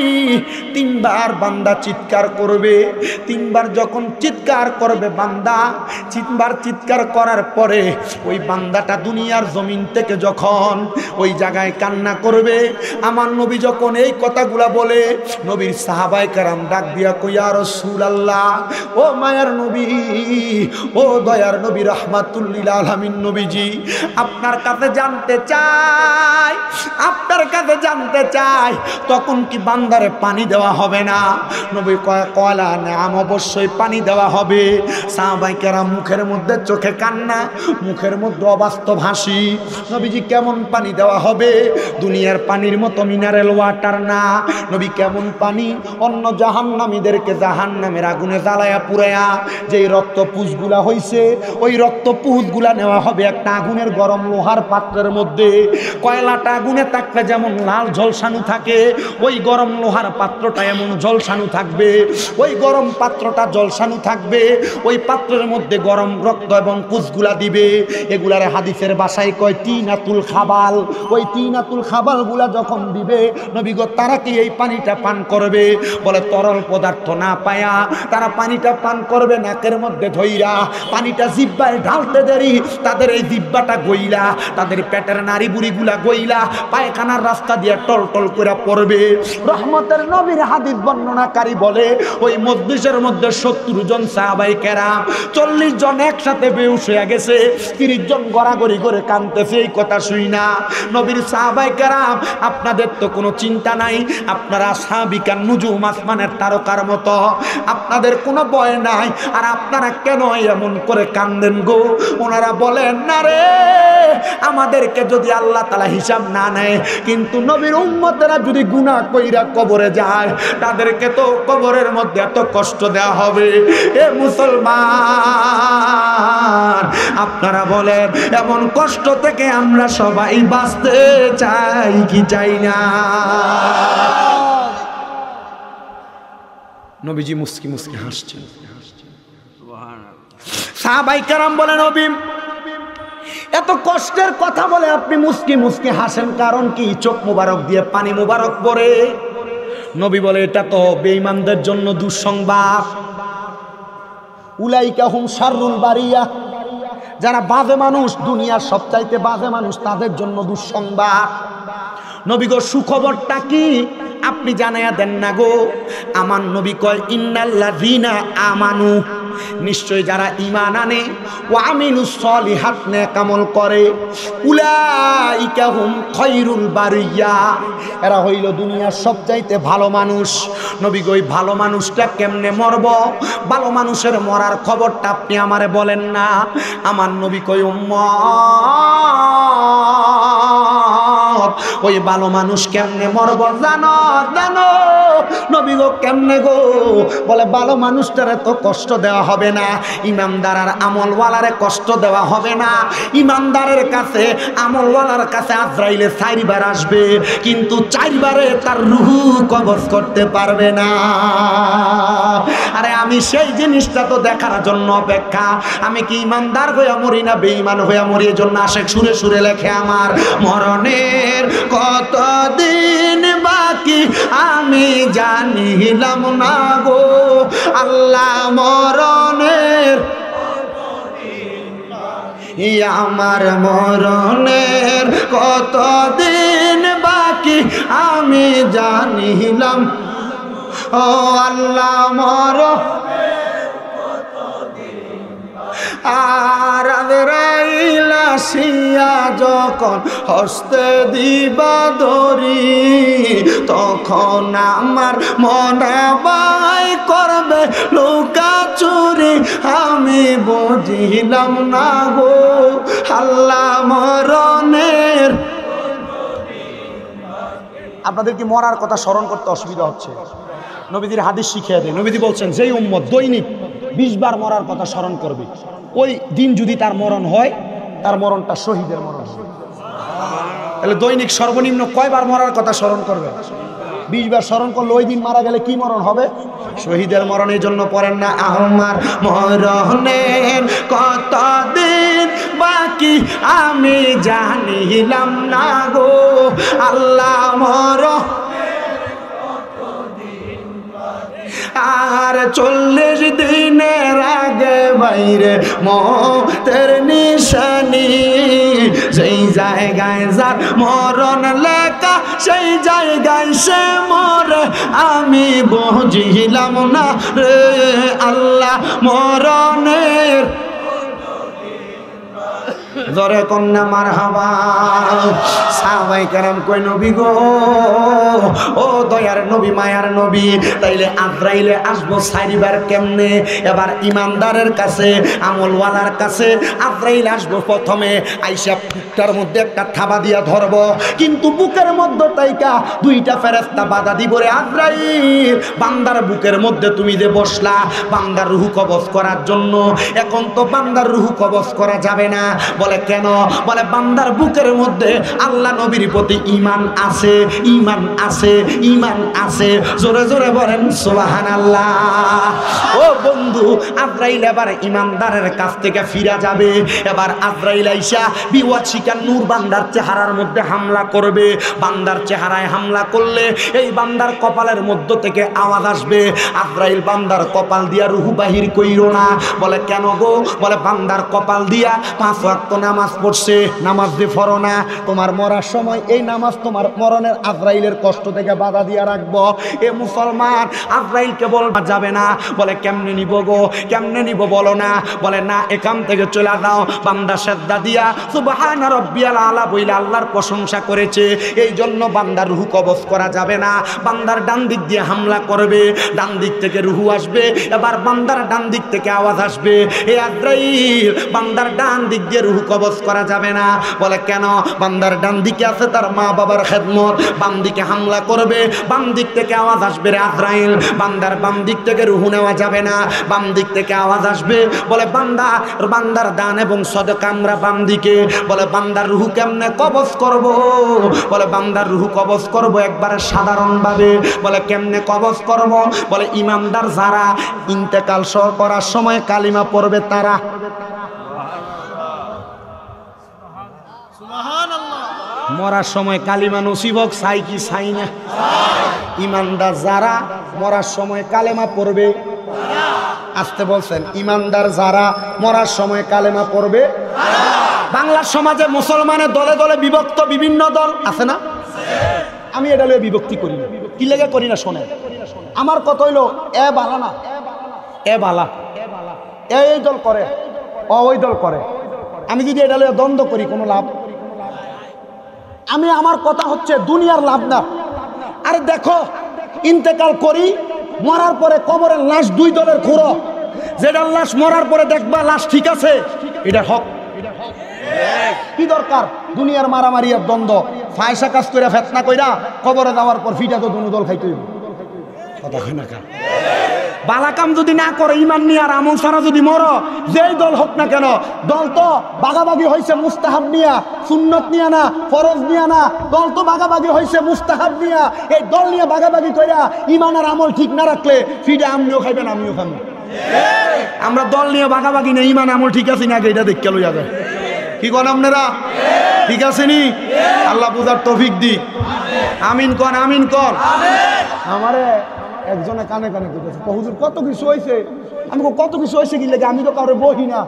3 বার বান্দা চিৎকার করবে। 3 বার যখন চিৎকার করবে বান্দা, 3 বার চিৎকার করার পরে ওই বান্দাটা দুনিয়ার জমিন থেকে যখন ওই জায়গায় কান্না করবে, আমার নবী যখন এই কথাগুলা বলে, নবীর সাহাবায়ে কেরাম ডাক দিয়া কই, ইয়া রাসূলুল্লাহ, ও মায়ার নবী, ও দয়ার নবী, রাহমাতুল লিল আলামিন নবীজি, আপনার কাছে জানতে চাই, আপনার কাছে জানতে চাই, তখন কি বান্দারে পানি দেওয়া হবে না? নবী কয়লা নাম, অবশ্যই পানি দেওয়া হবে। সাহাবায়ে কেরাম মুখের মধ্যে চোখে কান্না, মুখের মধ্যে অবাস্তব হাসি। নবীজি কেমন পানি দেওয়া হবে? দুনিয়ার পানির মতো মিনারেল ওয়াটার না। নবী কেমন পানি? অন্য জাহান্নামীদেরকে জাহান্নামের আগুনে জ্বালায়া পুরায়া যেই রক্ত পুষগুলা হইছে, ওই রক্ত পুষগুলা নেওয়া হবে একটা আগুনের গরম লোহার পাত্রের মধ্যে। কয়লাটা আগুনে থাকলে যেমন লাল ঝলসানো থাকে, ওই গরম লোহার পাত্রটা এমন ঝলসানো থাকবে, ওই গরম পাত্রটা ঝলসানো থাকবে। ওই পাত্রের মধ্যে গরম রক্ত এবং পুষগুলা দিবে। এগুলার হাদিসের ভাষায় কয় তিনাতুল খাবাল। ওই তিনাতুল খাবালগুলা যখন দিবে, নবী গো তারা কি এই পানিটা পান করবে? বলে তরল পদার্থ না পায়া তারা পানিটা পান করবে নাকের মধ্যে ধইরা। পানিটা জিহ্বায় ঢালতে দেরি তাদের এই জিহ্বাটা গইলা, তাদের পেটের নাড়ি বুড়িগুলা গইলা পায়খানার রাস্তা দিয়ে টল টল করে পড়বে। রহমতের নবীর হাদিস বর্ণনাকারী বলে ওই মজলিসের মধ্যে 70 জন সাহাবায়ে কেরাম, 40 জন একসাথে বেহুশ হয়ে গেছে, 30 জন গড়াগড়ি করে কাঁদতেছে এই কথা শুই না। নবীর সাহাবায়ে কেরাম, আপনাদের তো কোনো চিন্তা নাই, আপনারা সাহাবিকান নুজুম আসমানের তারকার মতো, আপনাদের কোনো ভয় নাই, আর আপনারা কেন এমন করে কান্দেন গো? ওনারা বলেন না রে, আমাদেরকে যদি আল্লাহ তাআলা হিসাব না নেয়, কিন্তু নবীর উম্মতেরা যদি গুনাহ কইরা কবরে যায়, তাদেরকে তো কবরের মধ্যে এত কষ্ট দেওয়া হবে। এ মুসলমান, আপনারা বলেন এমন কষ্ট থেকে আমরা সবাই বাঁচতে চাই কি চাই না? নবীজি মুস্কি মুস্কি হাসছেন। সাহাবায়ে কেরাম বলেন, নবী এত কষ্টের কথা বলে আপনি মুস্কি মুস্কি হাসেন, কারণ কি? চোখ মুবারক দিয়ে পানি মুবারক পড়ে। নবী বলে, এটা তো বেঈমানদের জন্য দুঃসংবাদ। উলাইকা হুম শাররুল বারিয়া, যারা বাজে মানুষ, দুনিয়ার সবচাইতে বাজে মানুষ, তাদের জন্য দুঃসংবাদ। নবী গো, সুখবরটা কি আপনি জানাইয়া দেন না গো? আমার নবী কয়, ইন্নাল্লাযীনা আমানু, নিশ্চয় যারা ঈমান আনে, ওয়া আমিলুস সলিহাত, নেক আমল করে, উলাইকা হুম খায়রুল বারিয়া, এরা হইল দুনিয়ার সবচাইতে ভালো মানুষ। নবী গো, ভালো মানুষটা কেমনে মরব? ভালো মানুষের মরার খবরটা আপনি আমারে বলেন না। আমার নবী কয়, উম্মত, ওই ভালো মানুষ কেমনে মরব জানো? জানো নবী গো, কেমনে গো? বলে, ভালো মানুষটারে তো কষ্ট দেওয়া হবে না, ইমানদার আর আমলওয়ালারে কষ্ট দেওয়া হবে না। ইমানদারের কাছে, আমলওয়ালার কাছে আজরাইলে 4 বার আসবে, কিন্তু 4 বারে তার রূহ কবজ করতে পারবে না। আরে আমি সেই জিনিসটা তো দেখার জন্য অপেক্ষা। আমি কি ইমানদার হইয়া মরি না বেঈমান হইয়া মরি? এর জন্য আশেক সুরে সুরে লেখে, আমার মরণের কতদিন বাকি আমি জানিলাম না গো, আল্লাহ মরণের, আমার মরণের কতদিন বাকি আমি জানিলাম, ও আল্লাহ আর আজরাইল আসিয়া যখন হস্তে দিবা ধরি, তখন আমার মনে ভয় করবে লুকা চুরি, আমি বুঝিলাম না গো, আল্লাহ মরণের। আপনাদের কি মরার কথা স্মরণ করতে অসুবিধা হচ্ছে? নবীজির হাদিস শিখিয়ে দেয়। নবীজি বলছেন, যেই উম্মত দৈনিক 20 বার মরার কথা স্মরণ করবে, ওই দিন যদি তার মরণ হয়, তার মরণটা শহীদের মরণ হবে। তাহলে দৈনিক সর্বনিম্ন কয়বার মরার কথা স্মরণ করবে? 20 বার স্মরণ করলে ওই দিন মারা গেলে কি মরণ হবে? শহীদের মরণ। এই জন্য পড়েন না, আমার মরণের কতদিন বাকি আমি জানিলাম না গো, আল্লাহ মরণ আর 40 দিনের আগে বাইরে মতের নিশানি, সেই জায়গায় যার মরণ লেখা, সেই জায়গায় সে মরে, আমি বুঝিলাম না রে, আল্লাহ মরণের। জোরে কন্যা মারহাবা। সাহাবায়ে কেরাম কই, নবী গো, ও দয়ার নবী, মায়ার নবী, তাইলে আজরাইলে আসবো 4 বার কেমনে? এবার ইমানদারের কাছে, আমলওয়ালার কাছে আজরাইল আসবো। প্রথমে আইসা বুকটার মধ্যে একটা থাবা দিয়া ধরবো, কিন্তু বুকের মধ্যে তাইকা 2টা ফেরেশতা বাধা দিব, রে আজরাইল, বান্দার বুকের মধ্যে তুমি যে বসলা বান্দার রূহ কবজ করার জন্য, এখন তো বান্দার রূহ কবজ করা যাবে না। বলে, কেন? বলে বান্দার বুকের মধ্যে আল্লাহ নবীর প্রতি ঈমান আছে, ঈমান আছে, ঈমান আছে। জোরে জোরে বলেন সুবহানাল্লাহ। ও বন্ধু, আজরাইল এবার ঈমানদারের কাছ থেকে ফিরে যাবে। এবার আজরাইল আইসা বিওয়াচিকা নূর বান্দার চেহারার মধ্যে হামলা করবে। বান্দার চেহারায় হামলা করলে এই বান্দার কপালের মধ্য থেকে আওয়াজ আসবে, আজরাইল বান্দার কপাল দিয়া রুহু বাহির কইরো না। বলে কেন গো? বলে বান্দার কপাল দিয়া 5 ওয়াক্ত নামাজ পড়ছে, নামাজ দিয়ে পড়ো না। তোমার মরার সময় এই নামাজ তোমার মরণের আজরাইলের কষ্ট থেকে বাধা দিয়া রাখবো। এ মুসলমান, আজরাইলকে বলবা যাবে না। বলে কেমনে নিব গো? কেমনে নিব বলো না। বলে না, এখান থেকে চলে যাও। বান্দা সেজদা দিয়া সুবহান রাব্বিয়াল আলা বইলা আল্লাহর প্রশংসা করেছে, এই জন্য বান্দার রুহু কবজ করা যাবে না। বান্দার ডান দিক দিয়ে হামলা করবে, ডান দিক থেকে রুহু আসবে। এবার বান্দার ডান দিক থেকে আওয়াজ আসবে, এ আজরাইল বান্দার ডান দিক দিয়ে রুহু কবজ করা যাবে না। বলে কেন? বান্দার ডান দিকে আছে তার মা বাবার খেদমত। বাম দিকে হামলা করবে, বাম দিক থেকে আওয়াজ আসবে, রে আজরাইল বান্দার বাম দিক থেকে রুহু নেওয়া যাবে না। বাম দিক থেকে আওয়াজ আসবে, বলে বান্দার দান এবং সদকা আমরা বাম দিকে। বলে বান্দার রুহু কেমনে কবজ করব? বলে বান্দার রুহু কবজ করব একবারে সাধারণভাবে। বলে কেমনে কবজ করব? বলে ইমানদার যারা ইন্তেকাল করার সময় কালিমা পড়বে তারা। মরার সময় কালিমা নসিব হোক, চাই কি চাই না? ইমানদার যারা মরার সময় কালেমা পড়বে, আসতে বলছেন, ইমানদার যারা মরার সময় কালেমা পড়বে। বাংলার সমাজে মুসলমানের দলে দলে বিভক্ত বিভিন্ন দল আছে না? আমি এটা লয়ে বিভক্তি করি না। কি লেগে করি না শোনে, আমার কথা হইলো এ বালা না, এ বালা, এই দল করে, ওই দল করে। আমি যদি এটা লয়ে দ্বন্দ্ব করি কোনো লাভ? আমার কথা হচ্ছে দুনিয়ার লাভ না। আরে দেখো, ইন্তেকাল করি, মরার পরে কবরের লাশ 2 দলের খুঁড়ো। যেটার লাশ মরার পরে দেখবা লাশ ঠিক আছে, এটা হক। কি দরকার দুনিয়ার মারামারি আর দ্বন্দ্ব? ফায়সা কাজ কইরা ফেতনা কইরা কবরে যাওয়ার পর ফিটা তো দুনো দল খাইতে হইব। কথা হয় না? বালাকাম যদি না করে, ইমান নিয়ে আর আমল ছাড়া যদি মরো, যেই দল হোক না কেন, দল তো বাগাবাগি হয়েছে মুস্তাহাব নিয়া, সুন্নত নিয়া না, ফরজ নিয়া না। দল তো বাগাবাগি হয়েছে মুস্তাহাব নিয়া। এই দল নিয়ে বাগাবাগি কইরা ইমান আর আমল ঠিক না রাখলে ফিডে আমিও খাইবেন, আমিও খাবো। আমরা দল নিয়ে বাগাবাগি না, ইমান আমল ঠিক আছে না আগে এটা দেখতে লইয়া যায়। কি কন আপনারা? ঠিক আছে নি? আল্লাহ বুঝার তৌফিক দি। আমিন কন, আমিন কন। আমারে একজনে কানে কানে কইতেছে, হুজুর কত কিছু হয়েছে। আমি কত কিছু হয়েছে কি লেগে? আমি তো কারো বহি না,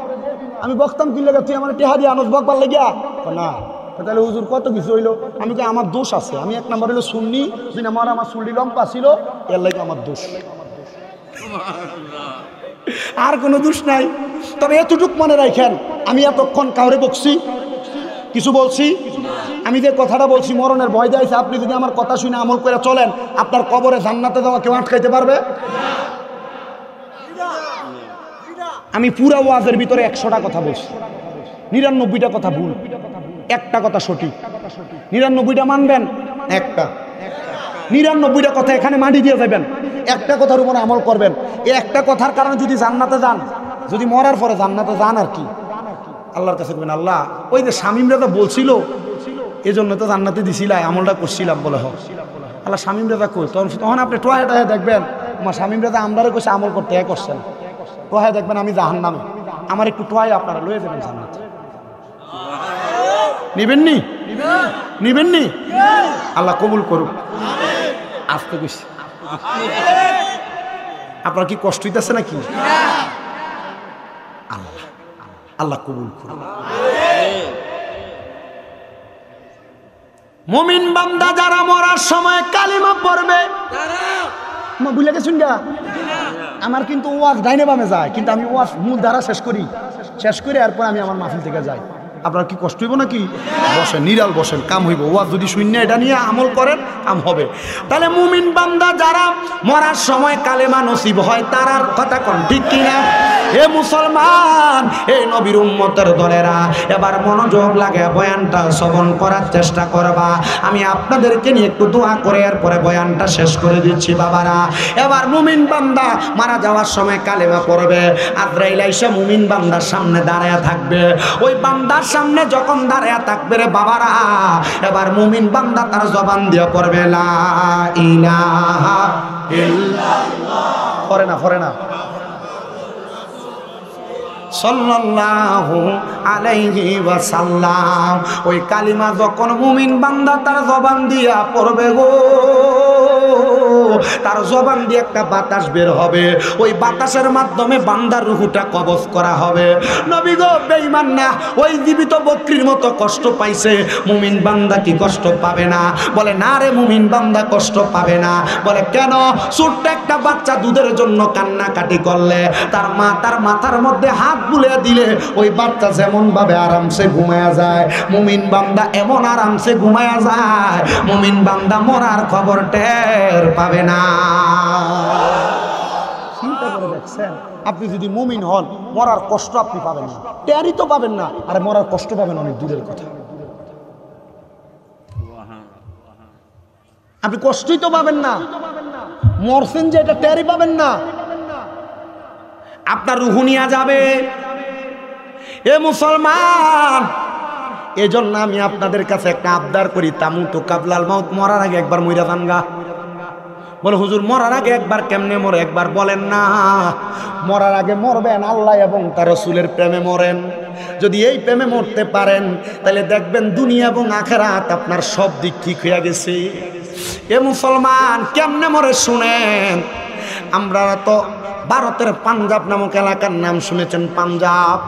আমি বকতাম কি লেগে? তুই আমার টেহা দিয়ে আনস বকবার লেগিয়া না? তাহলে হুজুর কত কিছু হইলো? আমি কই আমার দোষ আছে। আমি 1 নম্বর হইলো সুন্নি, 2 নম্বর আমার চুলটি লম্বা ছিল, এর লাগে আমার দোষ। আর কোনো দোষ নাই। তবে এতটুক মনে রাখেন, আমি এতক্ষণ কাউরে বকছি, কিছু বলছি? আমি যে কথাটা বলছি মরণের ভয় দিয়েছে, আপনি যদি আমার কথা শুনে আমল করে চলেন, আপনার কবরে জান্নাতে যাওয়া কেউ আটকাইতে পারবে? আমি পুরা ওয়াজের ভিতরে 100টা কথা বলছি, 99টা কথা ভুল, একটা কথা সঠিক। 99টা মানবেন, একটা 99টা কথা এখানে মাটি দিয়ে যাবেন, একটা কথার উপর আমল করবেন। এই একটা কথার কারণে যদি জান্নাতে যান, যদি মরার পরে জান্নাতে যান, আর কি আল্লাহর কাছে বলবেন, আল্লাহ ওই যে শামীমরা তো বলছিল, এই জন্য তো জান্নাতে দিছিলাম, আমলটা করছিলাম বলে হোক। আল্লাহ শামীম রাজা কই? তখন আপনি টোয়া টোয়া দেখবেন, আমার শামীম রাজা আমরারে কইছে আমল করতে করছেন। টোয়া দেখবেন আমি জাহান্নামে, আমার একটু টোয়াই আপনারা লয়ে যাবেন জান্নাতে। নিবেন নি? নিবেন নি? আল্লাহ কবুল করুক। আসতে কইছি, আপনার কি কষ্ট হইতেছে নাকি? আল্লাহ আল্লাহ কবুল করুক। মুমিন বান্দা যারা মরার সময় কালিমা পড়বে, বুঝলে গেছুন গা, আমার কিন্তু ওয়াজ ডাইনে বামে যায়, কিন্তু আমি ওয়াজ মূল ধারা শেষ করে এরপর আমি আমার মাহফিল থেকে যাই। আপনার কি কষ্ট হইব নাকি? বসেন, নিরাল বসেন, কাম হইব। ওয়াজ যদি শূন্য এটা নিয়ে আমল করেন, কাম হবে। তাহলে মুমিন বান্দা যারা মরার সময় কালেমা নসিব হয়, তারার কথা কোন ঠিক কিনা? হে মুসলমান, এই নবীর উম্মতের দলেরা, এবার মনোযোগ লাগে বয়ানটা শ্রবণ করার চেষ্টা করবা। আমি আপনাদেরকে নিয়ে একটু দোয়া করে এরপরে বয়ানটা শেষ করে দিচ্ছি বাবারা। এবার মুমিন বান্দা মারা যাওয়ার সময় কালেমা পড়বে। আজরাইল আইসা মুমিন বান্দার সামনে দাঁড়ায়া থাকবে। ওই বান্দার সামনে যখন দাঁড়ায়া থাকবে রে বাবারা, এবার মুমিন বান্দা তার জবান দিয়ে পড়বে লা ইলাহা ইল্লাল্লাহ, পড়ে না সাল্লাল্লাহু আলাইহি ওয়াসাল্লাম। ওই কালিমা যখন মুমিন বান্দা তার জবান দিয়া পড়বে গো, তার জবান দিয়ে একটা বাতাস বের হবে। ওই বাতাসের মাধ্যমে বান্দার রূহটা কবজ করা হবে। নবী গো বেঈমান না, ওই জীবিত বকরির মতো কষ্ট পাইছে, মুমিন বান্দা কি কষ্ট পাবে না? বলে না রে, মুমিন বান্দা কষ্ট পাবে না। বলে কেন? ছোট্ট একটা বাচ্চা দুধের জন্য কান্নাকাটি করলে তার মা তার মাথার মধ্যে হাত বুলে দিলে ওই বাচ্চা যেমন ভাবে আরামসে ঘুমায়া যায়, মুমিন বান্দা এমন আরামসে ঘুমায়া যায়, মুমিন বান্দা মরার খবর টের পাবে না। চিন্তা করে দেখছেন, আপনি যদি মুমিন হন মরার কষ্ট আপনি পাবেন না, টেরই তো পাবেন না, আর মরার কষ্ট পাবেন অনেক দূরের কথা। আপনি কষ্টই তো পাবেন না, মরছেন যে এটা টেরই পাবেন না। আপনার রুহ নিয়া যাবে। এ মুসলমান, এজন্য আমি আপনাদের কাছে একটা আবদার করি, তামুতু কাবলাল মাউত, মরার আগে একবার মইরা যান গা। বলে হুজুর মরার আগে একবার কেমনে মরে? একবার বলেন না। মরার আগে মরবেন আল্লাহ এবং তার রাসূলের প্রেমে মরেন। যদি এই প্রেমে মরতে পারেন তাহলে দেখবেন দুনিয়া এবং আখিরাত আপনার সব দিক ঠিক হয়ে গেছে। এ মুসলমান, কেমনে মরে শুনেন। আমরা তো ভারতের পাঞ্জাব নামক এলাকার নাম শুনেছেন, পাঞ্জাব।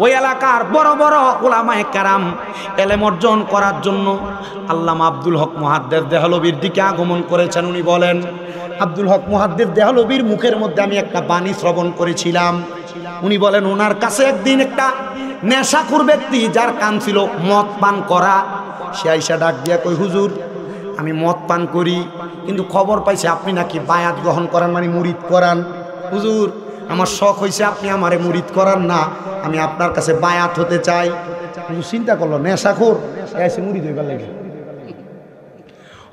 ওই এলাকার বড় বড় উলামায়ে কেরাম এলেম অর্জন করার জন্য আল্লামা আব্দুল হক মুহাদ্দিস দেহলভির দিকে আগমন করেছেন। উনি বলেন, আব্দুল হক মুহাদ্দিস দেহলভির মুখের মধ্যে আমি একটা বাণী শ্রবণ করেছিলাম। উনি বলেন ওনার কাছে একদিন একটা নেশাখোর ব্যক্তি, যার কাম ছিল মদ পান করা, সে আইসা ডাক দিয়া কই, হুজুর আমি মদ পান করি, কিন্তু খবর পাইছে আপনি নাকি বায়াত গ্রহণ করান, মানে মুরিদ করান। হুজুর আমার শখ হয়েছে আপনি আমারে মুরিদ করান না, আমি আপনার কাছে বায়াত হতে চাই। হুজুর চিন্তা করলো নেশাখোর এসে মুরিদ হইবার লাগে।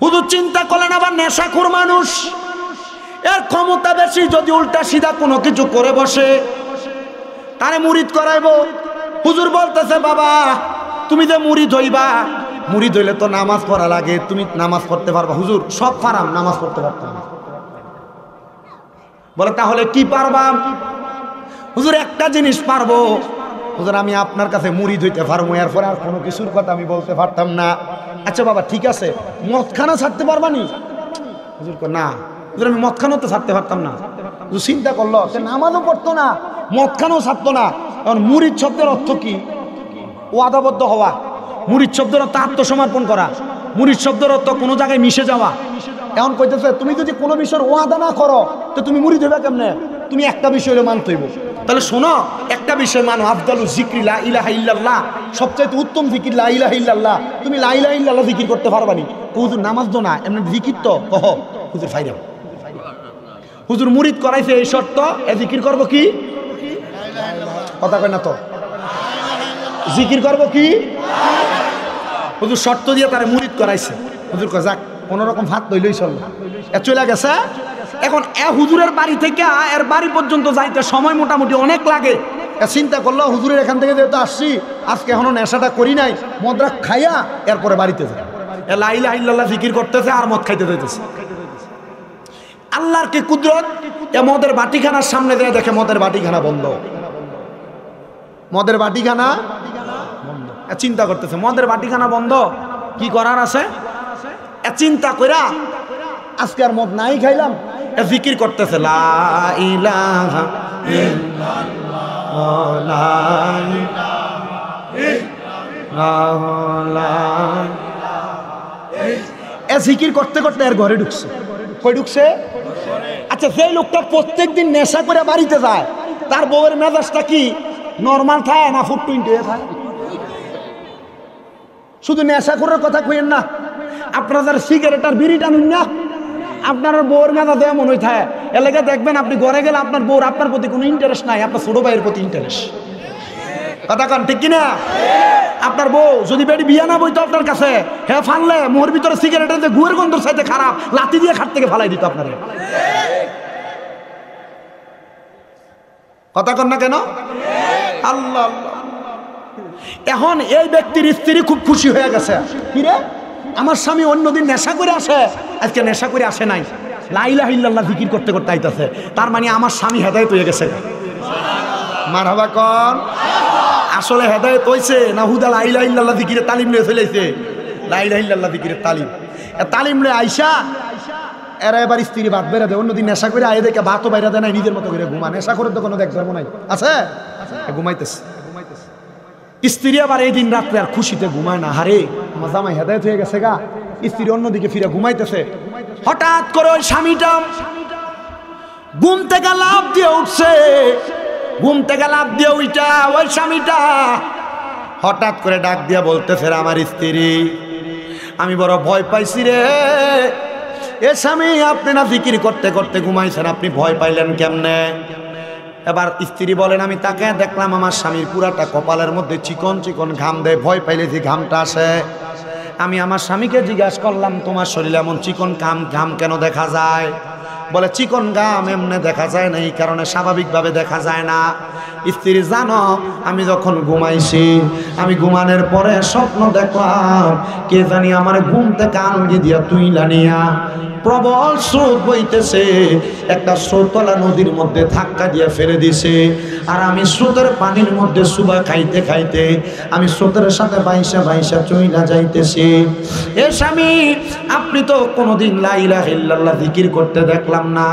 হুজুর চিন্তা করলেন আবার নেশাখোর মানুষ, এর ক্ষমতা বেশি, যদি উল্টা সিধা কোনো কিছু করে বসে তারে মুরিদ করাইবো। হুজুর বলতেছে, বাবা তুমি যে মুরিদ হইবা, মুরিদ হইলে তো নামাজ পড়া লাগে, তুমি নামাজ পড়তে পারবা? হুজুর সব পারাম, নামাজ পড়তে পারতাম। বলে তাহলে কি পারবা? হুজুর একটা জিনিস পারবো। হুজুর আমি আপনার কাছে মুরিদ হইতে পারবো, এরপরে আর কোনো কিছুর কথা আমি বলতে পারতাম না। আচ্ছা বাবা ঠিক আছে, মদখানা ছাড়তে পারবা নি? হুজুর না। হুজুর আমি মদখানাও তো ছাড়তে পারতাম না। হুজুর চিন্তা করলো, সে নামাজও পড়তো না, মদখানাও ছাড়তো না। কারণ মুরিদ শব্দের অর্থ কি? ওয়াদাবদ্ধ হওয়া। মুরিদ শব্দের অর্থ আত্মসমর্পণ করা। মুরিদ শব্দের অর্থ কোনো জায়গায় মিশে যাওয়া। এখন কইতেছে তুমি যদি কোনো বিষয়ের ওয়াদা না করো তো তুমি মুরিদ হইবা কেমনে? তুমি একটা বিষয় মানতে হইব। তাহলে শোনো, একটা বিষয় মানো, আফদালু যিকরি লা ইলাহা ইল্লাল্লাহ, সবচাইতে উত্তম জিকির লা ইলাহা ইল্লাল্লাহ। তুমি লা ইলাহা ইল্লাল্লাহ জিকির করতে পারবা নি? হুজুর নামাজ দো না, এমনি জিকির তো কহ। হুজুর ফাইরাম, হুজুর মুরিদ করাইছে এই শর্ত, এ জিকির করবো কি? কথা কয় না তো, জিকির করবো কি? হুজুর শর্ত দিয়ে তারে মুরিদ করাইছে। হুজুর কয় যাক কোনো রকম হাত লইলই চললো, এ চলে গেছে। এখন এ হুজুরের বাড়ি থেকে এর বাড়ি পর্যন্ত যাইতে সময় মোটামুটি অনেক লাগে। চিন্তা করলো হুজুরের এখান থেকে যেহেতু আসছি, আজকে এখনো নেশাটা করি নাই, মদরা খাইয়া এরপরে বাড়িতে যায়। লা ইলাহা ইল্লাল্লাহ জিকির করতেছে আর মদ খাইতে যাইতেছে। আল্লাহর কি কুদরত, এ মদের বাটিখানার সামনে দিয়ে দেখে মদের বাটিখানা বন্ধ, মদের বাটিখানা বন্ধ। চিন্তা করতেছে মদের বাটিখানা বন্ধ, কি করার আছে? চিন্তা কইরা আজকে আর মদ নাই খাইলাম, জিকির করতেছে লা ইলাহা ইল্লাল্লাহ লা ইলাহা। এ জিকির করতে করতে এর ঘরে ঢুকছে। কই ঢুকছে? আচ্ছা সেই লোকটা প্রত্যেকদিন নেশা করে বাড়িতে যায়, তার বউয়ের মেজাজটা কি নর্মাল থাকে না ফুটটুইন্টে থাকে? শুধু নেশা করার কথা কইেন না, আপনারা যারা সিগারেট আর বিড়ি টানুন না, আপনার বউয়ের মেজাজ এমন হয়ে থাকে এলাকা দেখবেন আপনি ঘরে গেলে আপনার বউর আপনার প্রতি কোনো ইন্টারেস্ট নাই, আপনার ছোট ভাইয়ের প্রতি ইন্টারেস্ট। কথা কন ঠিক কিনা? আপনার বউ যদি বেটি বিয়া না বইতো আপনার কাছে, হ্যাঁ ফানলে মোহর ভিতরে সিগারেটের যে গুয়ের গন্ধর চাইতে খারাপ লাথি দিয়ে খাট থেকে ফালাই দিত আপনারে। কথা কন না কেন? আল্লাহ। এখন এই ব্যক্তির স্ত্রী খুব খুশি হয়ে গেছে, কিরে আমার স্বামী অন্যদিন নেশা করে আসে, আজকে নেশা করে আসে নাই, লা ইলাহা ইল্লাল্লাহ জিকির করতে করতে আইতাছে, তার মানে আমার স্বামী হেদায়েত হয়ে গেছে। মারহাবা কন। আসলে হেদায়েত হইছে না হুদা লা ইলাহা ইল্লাল্লাহ জিকিরে তালিম নিয়ে চলেছে? লা ইলাহা ইল্লাল্লাহ জিকিরের তালিম নিয়ে আইসা এরা এবার স্ত্রী ভাত বেড়ে দেয়, অন্যদিন নেশা করে আয় দেখে ভাতও বাইরে দেয় নাই, নিজের মতো করে ঘুমা। নেশা করে তো কোনো দেখ ধর্ম নাই আছে, ঘুমাইতেছে। স্ত্রী আবার এই দিন রাত্রে আর খুশিতে ঘুমায় না, হারে আমার জামাই হেদায়েত হয়ে গেছে গা। স্ত্রী অন্যদিকে ফিরে ঘুমাইতেছে, হঠাৎ করে ওই স্বামীটা ঘুম থেকে লাফ দিয়ে উঠছে। ঘুম থেকে লাফ দিয়ে উইটা ওই স্বামীটা হঠাৎ করে ডাক দিয়া বলতেছে, আমার স্ত্রী আমি বড় ভয় পাইছি রে। এ স্বামী আপনি না জিকির করতে করতে ঘুমাইছেন, আপনি ভয় পাইলেন কেমনে? এবার স্ত্রী বলেন, আমি তাকে দেখলাম আমার স্বামীর পুরাটা কপালের মধ্যে চিকন চিকন ঘাম দেয়, ভয় পাইলে যে ঘামটা আসে। আমি আমার স্বামীকে জিজ্ঞাসা করলাম, তোমার শরীরে এমন চিকন ঘাম কেন দেখা যায়? বলে চিকন ঘাম এমনি দেখা যায় না, এই কারণে স্বাভাবিকভাবে দেখা যায় না। স্ত্রী জানো, আমি যখন ঘুমাইছি, আমি ঘুমানোর পরে স্বপ্ন দেখলাম কে জানি আমার ঘুম থেকে আলগি দিয়া তুইলা নিয়া প্রবল স্রোত বইতেছে, একটা স্রোতলা নদীর মধ্যে ধাক্কা দিয়ে ফেলে দিছে। আর আমি স্রোতের পানির মধ্যে সুবা খাইতে খাইতে আমি স্রোতের সাথে বাইসা বাইসা চইলা যাইতেছি। এ স্বামী আপনি তো কোনোদিন লা ইলাহা ইল্লাল্লাহ জিকির করতে দেখলাম না,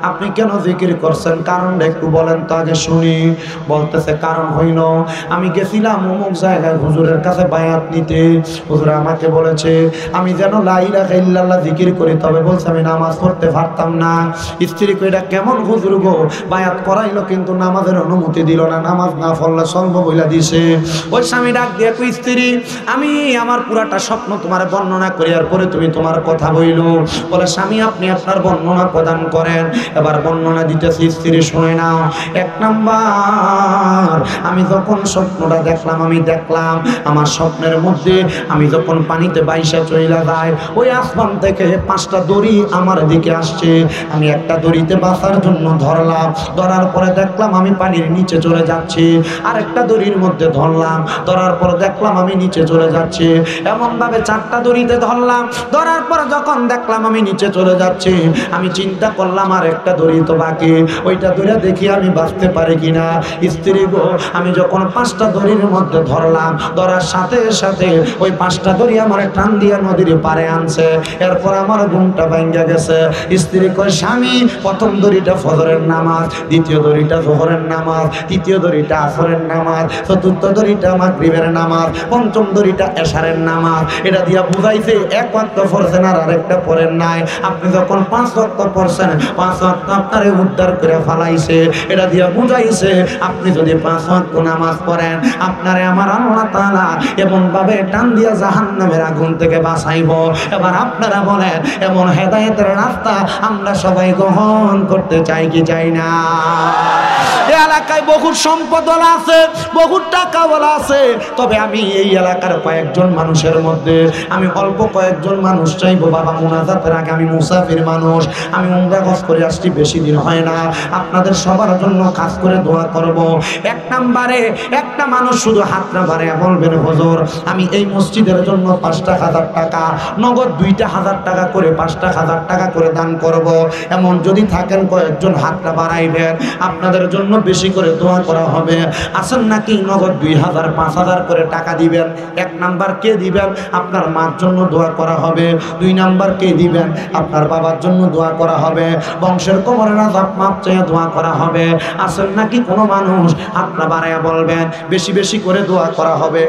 আপনি কেন জিকির করছেন? কারণটা একটু বলেন তো আগে শুনি। বলতেছে, কারণ হইল আমি গেছিলাম অমুক জায়গায় হুজুরের কাছে বায়াত নিতে, হুজুর আমাকে বলেছে আমি যেন লা ইলাহা ইল্লাল্লাহ জিকির করি, তবে আমি নামাজ পড়তে পারতাম না। স্ত্রী কইরা কেমন হুজুর গো, বায়াত করাইলো কিন্তু নামাজের অনুমতি দিল না, নামাজ না পড়লে চলব বইলা দিছে। ওই স্বামী ডাক দিয়ে কই, স্ত্রী আমি আমার পুরাটা স্বপ্ন তোমার বর্ণনা করি, আর পরে তুমি তোমার কথা বইলো। বলে স্বামী আপনি আপনার বর্ণনা প্রদান করেন। এবার বর্ণনা দিতেছি, স্ত্রী শুনে নাও। এক নাম্বার, আমি যখন স্বপ্নটা দেখলাম, আমি দেখলাম আমার স্বপ্নের মধ্যে আমি যখন পানিতে বাইসা চইলা যায়, ওই আসমান থেকে 5টা দড়ি আমার দিকে আসছে। আমি একটা দড়িতে বাঁচার জন্য ধরলাম, ধরার পরে দেখলাম আমি পানির নিচে চলে যাচ্ছি। আর একটা দড়ির মধ্যে ধরলাম, ধরার পরে দেখলাম আমি নিচে চলে যাচ্ছি। এমন ভাবে 4টা দড়িতে ধরলাম, ধরার পরে যখন দেখলাম আমি নিচে চলে যাচ্ছি, আমি চিন্তা করলাম আর একটা দড়ি তো বাকি, ওইটা দড়ি দেখি আমি বাঁচতে পারি কিনা। স্ত্রী গো, আমি যখন 5টা দড়ির মধ্যে ধরলাম, ধরার সাথে সাথে ওই 5টা দড়ি আমার টান দিয়া নদীর পারে আনছে। এরপর আমার ঘুমটা ভাঙ্গা গেছে। স্ত্রী কয়, স্বামী প্রথম দড়িটা ফজরের নামাজ, দ্বিতীয় দড়িটা জোহরের নামাজ, তৃতীয় দড়িটা আসরের নামাজ, চতুর্থ দড়িটা মাগরিবের নামাজ, পঞ্চম দড়িটা এশারের নামাজ। এটা দিয়া বুঝাইছে 1 ওয়াক্ত পড়ছেন আর আরেকটা পড়েন নাই। আপনি যখন 5 ওয়াক্ত পড়ছেন, 5 ওয়াক্ত আপনারে উদ্ধার করে ফেলাইছে। এটা দিয়া বুঝাইছে আপনি যদি 5 ওয়াক্ত নামাজ পড়েন, আপনারে আমার আল্লাহ তাআলা এমন ভাবে টান দিয়া জাহান্নামের আগুন থেকে বাঁচাইব। এবার আপনারা বলেন, এমন হেদায়েতের রাস্তা আমরা সবাই গ্রহণ করতে চাই কি চাই না? এই এলাকায় বহুত সম্পদওয়ালা আছে, বহুত টাকাওয়ালা আছে, তবে আমি এই এলাকার কয়েকজন মানুষের মধ্যে আমি অল্প কয়েকজন মানুষ চাইবো। বাবা মুনাজাতের আগে আমি মুসাফির মানুষ, আমি উমরা হজ করে আসছি, বেশি দিন হয় না। আপনাদের সবার জন্য কাজ করে দোয়া করব। 1 নম্বরে একটা মানুষ শুধু হাতটা বাড়ায় বলবেন, হুজুর আমি এই মসজিদের জন্য 5,000 টাকা নগদ 2,000 টাকা করে 5,000 টাকা করে দান করব। এমন যদি থাকেন কয়েকজন হাতটা বাড়াইবেন, আপনাদের জন্য বেশি করে দোয়া করা হবে। আসেন নাকি নগদ 2,000 5,000 করে টাকা দিবেন। 1 নাম্বার কে দিবেন? আপনার মার জন্য দোয়া করা হবে। 2 নাম্বার কে দিবেন? আপনার বাবার জন্য দোয়া করা হবে। বংশের কোমরের আযাব মাপ চেয়ে দোয়া করা হবে। আসেন নাকি কোনো মানুষ হাতটা বাড়াইয়া বলবেন, বেশি বেশি করে দোয়া করা হবে।